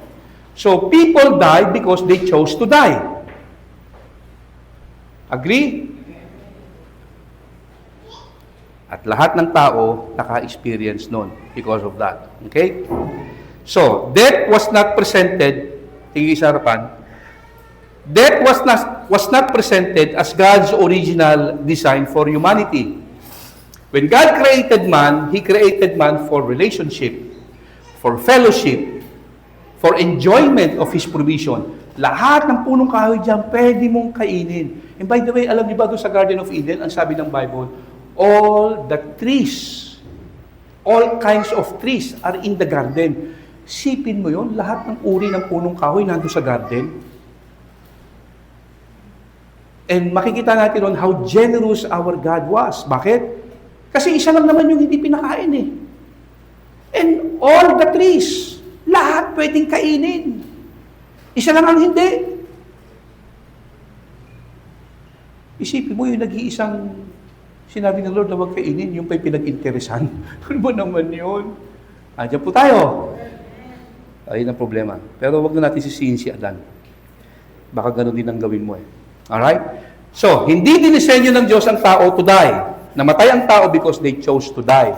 So, people died because they chose to die. Agree? At lahat ng tao naka-experience nun because of that. Okay? So, death was not presented, tingin sa harapan, death was not presented as God's original design for humanity. When God created man, He created man for relationship, for fellowship, for enjoyment of His provision. Lahat ng punong kahoy dyan, pwede mong kainin. And by the way, alam niyo ba doon sa Garden of Eden, ang sabi ng Bible, all the trees, all kinds of trees are in the garden. Sipin mo yon, lahat ng uri ng punong kahoy nandun sa garden. And makikita natin ron how generous our God was. Bakit? Kasi isa lang naman yung hindi pinakain eh. And all the trees, lahat pwedeng kainin. Isa lang ang hindi. Isipin mo yung nag-iisang sinabi ng Lord na huwag kainin, yung pa'y pinag-interesan. Ano ba naman yun? Diyan po tayo. Ayun ang problema. Pero huwag na natin sisihin si Adan. Baka gano'n din ang gawin mo eh. Alright? So, hindi dinisenyo ng Diyos ang tao to die. Namatay ang tao because they chose to die.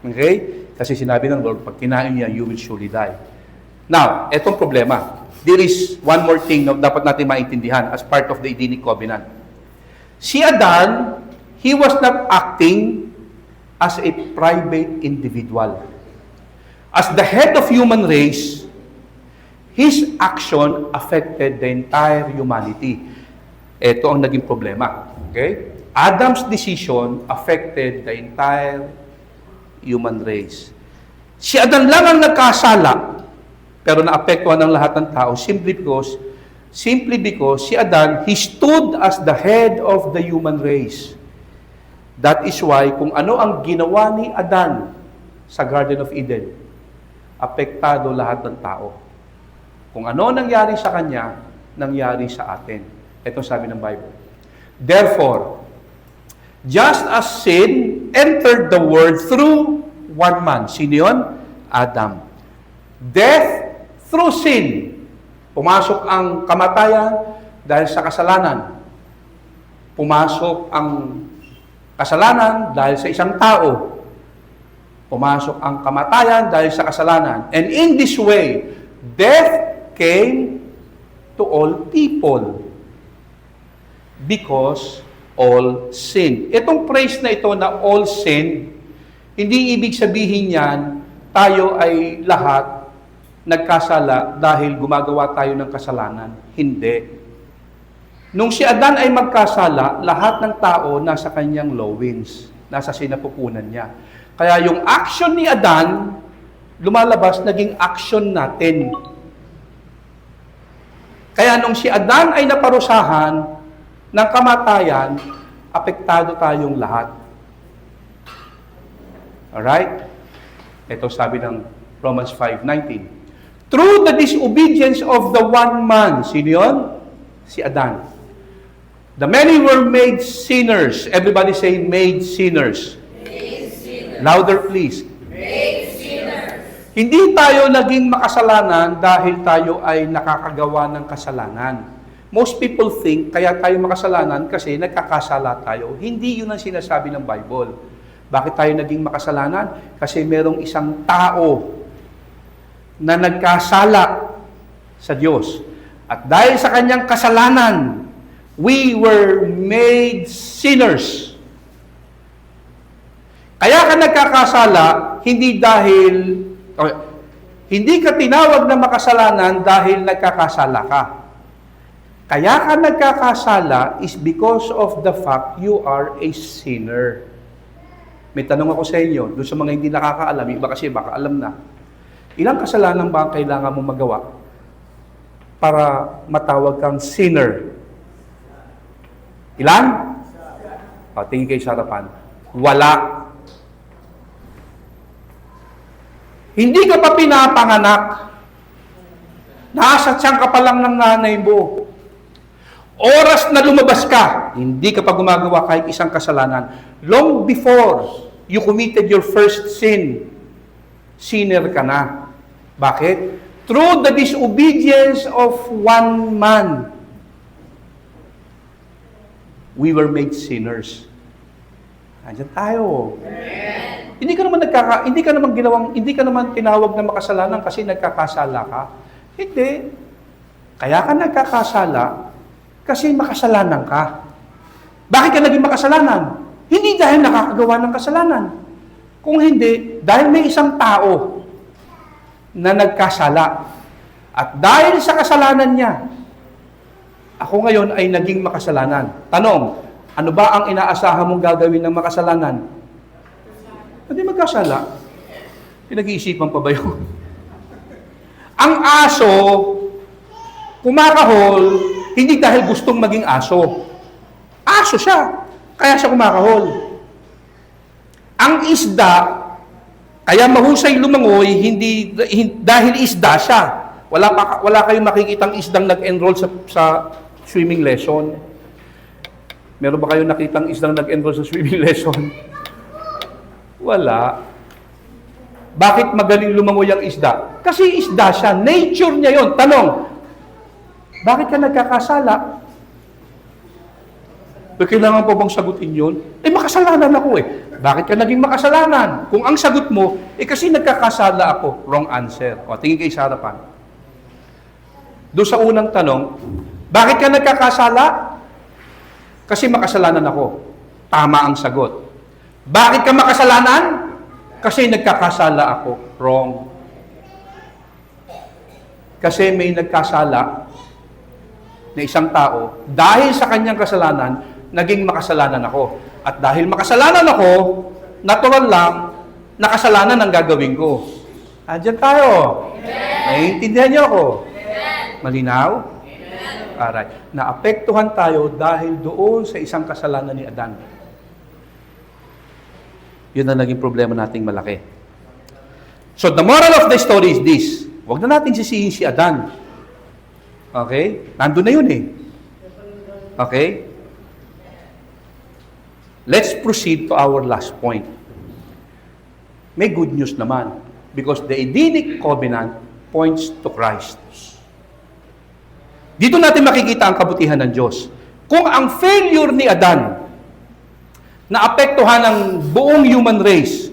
Okay? Kasi sinabi ng Lord, pag kinain niya, you will surely die. Now, etong problema. There is one more thing na dapat natin maintindihan as part of the Edenic Covenant. Si Adan, he was not acting as a private individual. As the head of human race, his action affected the entire humanity. Ito ang naging problema. Okay? Adam's decision affected the entire human race. Si Adan lang ang nagkasala, pero naapektuhan ng lahat ng tao simply because si Adan, he stood as the head of the human race. That is why kung ano ang ginawa ni Adan sa Garden of Eden, apektado lahat ng tao. Kung ano nangyari sa kanya, nangyari sa atin. Ito sabi ng Bible. Therefore, just as sin entered the world through one man. Sino yun? Adam. Death through sin. Pumasok ang kamatayan dahil sa kasalanan. Pumasok ang kasalanan dahil sa isang tao. Pumasok ang kamatayan dahil sa kasalanan. And in this way, death came to all people because all sin. Itong phrase na ito na all sin, hindi ibig sabihin yan, tayo ay lahat nagkasala dahil gumagawa tayo ng kasalanan. Hindi. Nung si Adan ay magkasala, lahat ng tao nasa kanyang lowings, nasa sinapupunan niya. Kaya yung action ni Adan, lumalabas, naging action natin. Kaya nung si Adan ay naparusahan ng kamatayan, apektado tayong lahat. Alright? Ito sabi ng Romans 5:19. Through the disobedience of the one man, sino yun? Si Adan. The many were made sinners. Everybody say, made sinners. Made sinners. Louder please. Made sinners. Hindi tayo naging makasalanan dahil tayo ay nakakagawa ng kasalanan. Most people think, kaya tayo makasalanan kasi nagkakasala tayo. Hindi yun ang sinasabi ng Bible. Bakit tayo naging makasalanan? Kasi merong isang tao na nagkasala sa Diyos. At dahil sa kanyang kasalanan, we were made sinners. Kaya ka nagkakasala, hindi ka tinawag na makasalanan dahil nagkakasala ka. Kaya ka nagkakasala is because of the fact you are a sinner. May tanong ako sa inyo, doon sa mga hindi nakakaalam, iba kasi baka alam na. Ilang kasalanan ba ang kailangan mong magawa para matawag kang sinner? Ilan? Tingin kayo sa harapan. Wala. Hindi ka pa pinapanganak. Nasa tiyan ka pa lang ng nanay mo. Oras na lumabas ka, hindi ka pa gumagawa kahit isang kasalanan. Long before you committed your first sin, sinner ka na. Bakit? Through the disobedience of one man, we were made sinners. Andiyan tayo. Amen. Hindi ka naman tinawag na makasalanan kasi nagkakasala ka. Hindi. Kaya ka nagkakasala kasi makasalanan ka. Bakit ka naging makasalanan? Hindi dahil nakakagawa ng kasalanan. Kung hindi, dahil may isang tao na nagkasala. At dahil sa kasalanan niya, ako ngayon ay naging makasalanan. Tanong, ano ba ang inaasahan mong gagawin ng makasalanan? Hindi magkasala. Pinag-iisipan pa ba yun? Ang aso, kumakahol, hindi dahil gustong maging aso. Aso siya, kaya siya kumakahol. Ang isda, kaya mahusay lumangoy, dahil isda siya. Wala kayong makikitang isdang nag-enroll sa swimming lesson. Meron ba kayong nakitang isdang nag-enroll sa swimming lesson? Wala. Bakit magaling lumangoy ang isda? Kasi isda siya. Nature niya yon. Tanong, bakit ka nagkakasala? Kailangan pa bang sagutin yun? Makasalanan ako eh. Bakit ka naging makasalanan? Kung ang sagot mo, kasi nagkakasala ako. Wrong answer. O, tingin kayo sa harapan. Doon sa unang tanong, bakit ka nagkakasala? Kasi makasalanan ako. Tama ang sagot. Bakit ka makasalanan? Kasi nagkakasala ako. Wrong. Kasi may nagkasala na isang tao, dahil sa kanyang kasalanan, naging makasalanan ako. At dahil makasalanan ako, natural lang, nakasalanan ang gagawin ko. Andiyan tayo. Naiintindihan niyo ako? Malinaw? Alright. Naapektuhan tayo dahil doon sa isang kasalanan ni Adan. Yun ang naging problema nating malaki. So, the moral of the story is this. Huwag na natin sisihin si Adan. Okay? Nandun na yun eh. Okay? Let's proceed to our last point. May good news naman. Because the Edenic covenant points to Christ. Dito natin makikita ang kabutihan ng Diyos. Kung ang failure ni Adan naapektuhan ang buong human race,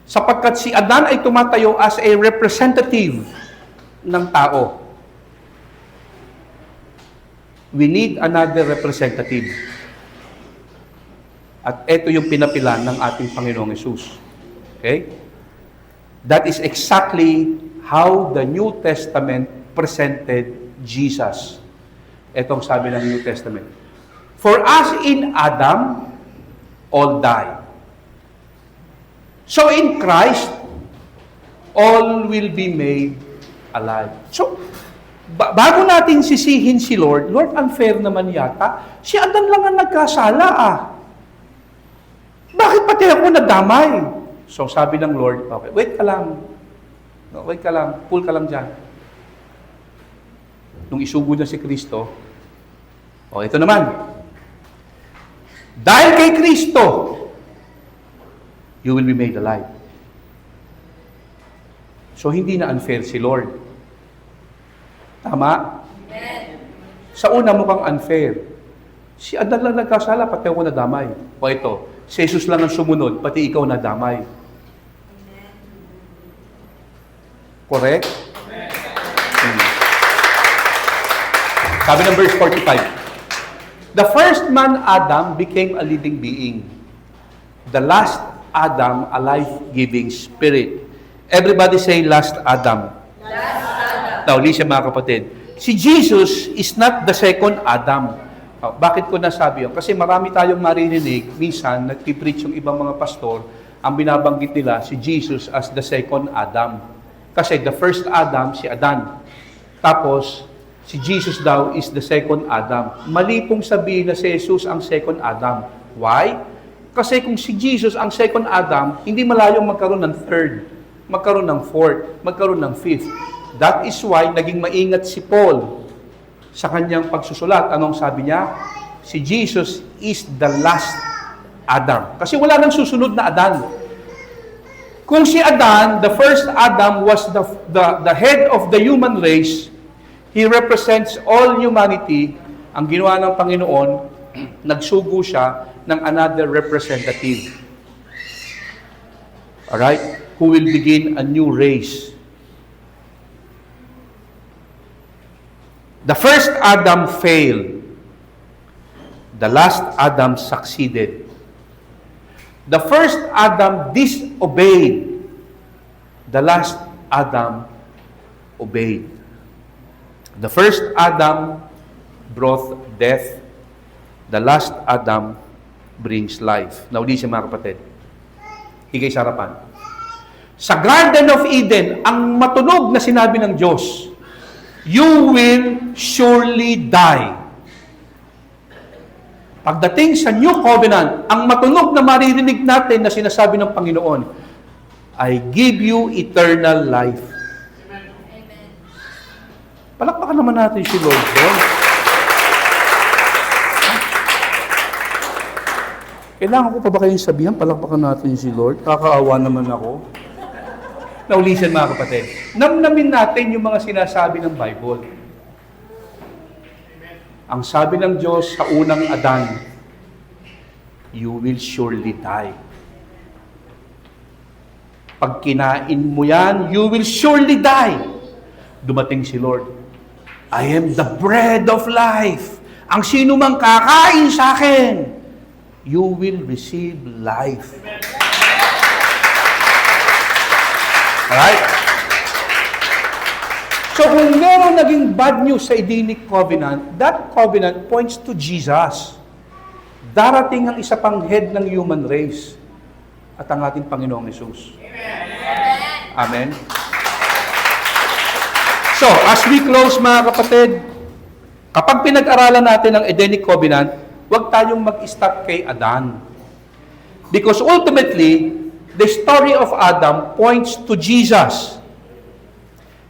sapagkat si Adan ay tumatayo as a representative ng tao. We need another representative. At ito yung pinapilan ng ating Panginoong Hesus. Okay? That is exactly how the New Testament presented Jesus. Itong sabi ng New Testament. For us in Adam, all die. So in Christ, all will be made alive. So, bago natin sisihin si Lord, Lord, unfair naman yata. Si Adan lang ang nagkasala Bakit pati ako nadamay? So sabi ng Lord, okay, wait ka lang. Pull ka lang dyan. Nung isugo na si Kristo, ito naman. Dahil kay Kristo, you will be made alive. So, hindi na unfair si Lord. Tama? Amen. Sa una mukhang unfair. Si Adan lang nagkasala, pati ako nadamay. O ito, si Jesus lang ang sumunod, pati ikaw nadamay. Correct? Sabi ng verse 45, the first man, Adam, became a living being. The last Adam, a life-giving spirit. Everybody say, last Adam. Last Adam. Now, listen mga kapatid. Si Jesus is not the second Adam. Bakit ko nasabi yun? Kasi marami tayong maririnig, minsan, nagpipreach yung ibang mga pastor, ang binabanggit nila, si Jesus as the second Adam. Kasi the first Adam, si Adan. Tapos, si Jesus daw is the second Adam. Mali pong sabihin na si Jesus ang second Adam. Why? Kasi kung si Jesus ang second Adam, hindi malayong magkaroon ng third, magkaroon ng fourth, magkaroon ng fifth. That is why naging maingat si Paul sa kanyang pagsusulat. Anong sabi niya? Si Jesus is the last Adam. Kasi wala nang susunod na Adan. Kung si Adan, the first Adam was the head of the human race, he represents all humanity. Ang ginawa ng Panginoon, nagsugo siya ng another representative. Alright? Who will begin a new race. The first Adam failed. The last Adam succeeded. The first Adam disobeyed. The last Adam obeyed. The first Adam brought death. The last Adam brings life. Naulisin mga kapatid. Higay sa harapan. Sa Garden of Eden, ang matunog na sinabi ng Diyos, you will surely die. Pagdating sa New Covenant, ang matunog na maririnig natin na sinasabi ng Panginoon, I give you eternal life. Amen. Palakpakan naman natin si Lord doon. Kailangan ko pa ba kayong sabihan, palakpakan natin si Lord? Kakaawa naman ako. Naulisan mga kapatid, namnamin natin yung mga sinasabi ng Bible. Ang sabi ng Diyos sa unang Adan, you will surely die. Pag kinain mo yan, you will surely die. Dumating si Lord, I am the bread of life. Ang sino mang kakain sa akin, you will receive life. Alright? So kung meron naging bad news sa Edenic Covenant, that covenant points to Jesus. Darating ang isa pang head ng human race at ang ating Panginoong Hesus. Amen? So, as we close mga kapatid, kapag pinag-aralan natin ang Edenic Covenant, huwag tayong mag-stop kay Adan. Because ultimately, the story of Adam points to Jesus.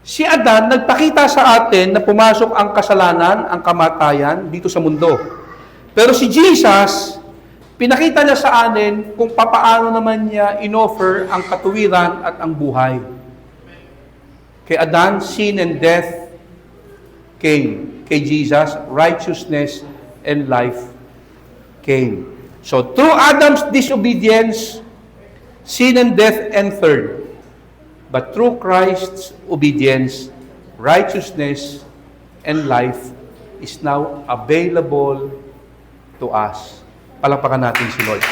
Si Adan, nagpakita sa atin na pumasok ang kasalanan, ang kamatayan dito sa mundo. Pero si Jesus, pinakita niya sa atin kung papaano naman niya inoffer ang katuwiran at ang buhay. Kay Adan, sin and death came. Kay Jesus, righteousness and life came. So through Adam's disobedience, sin and death entered. But through Christ's obedience, righteousness and life is now available to us. Palakpakan natin si Lord.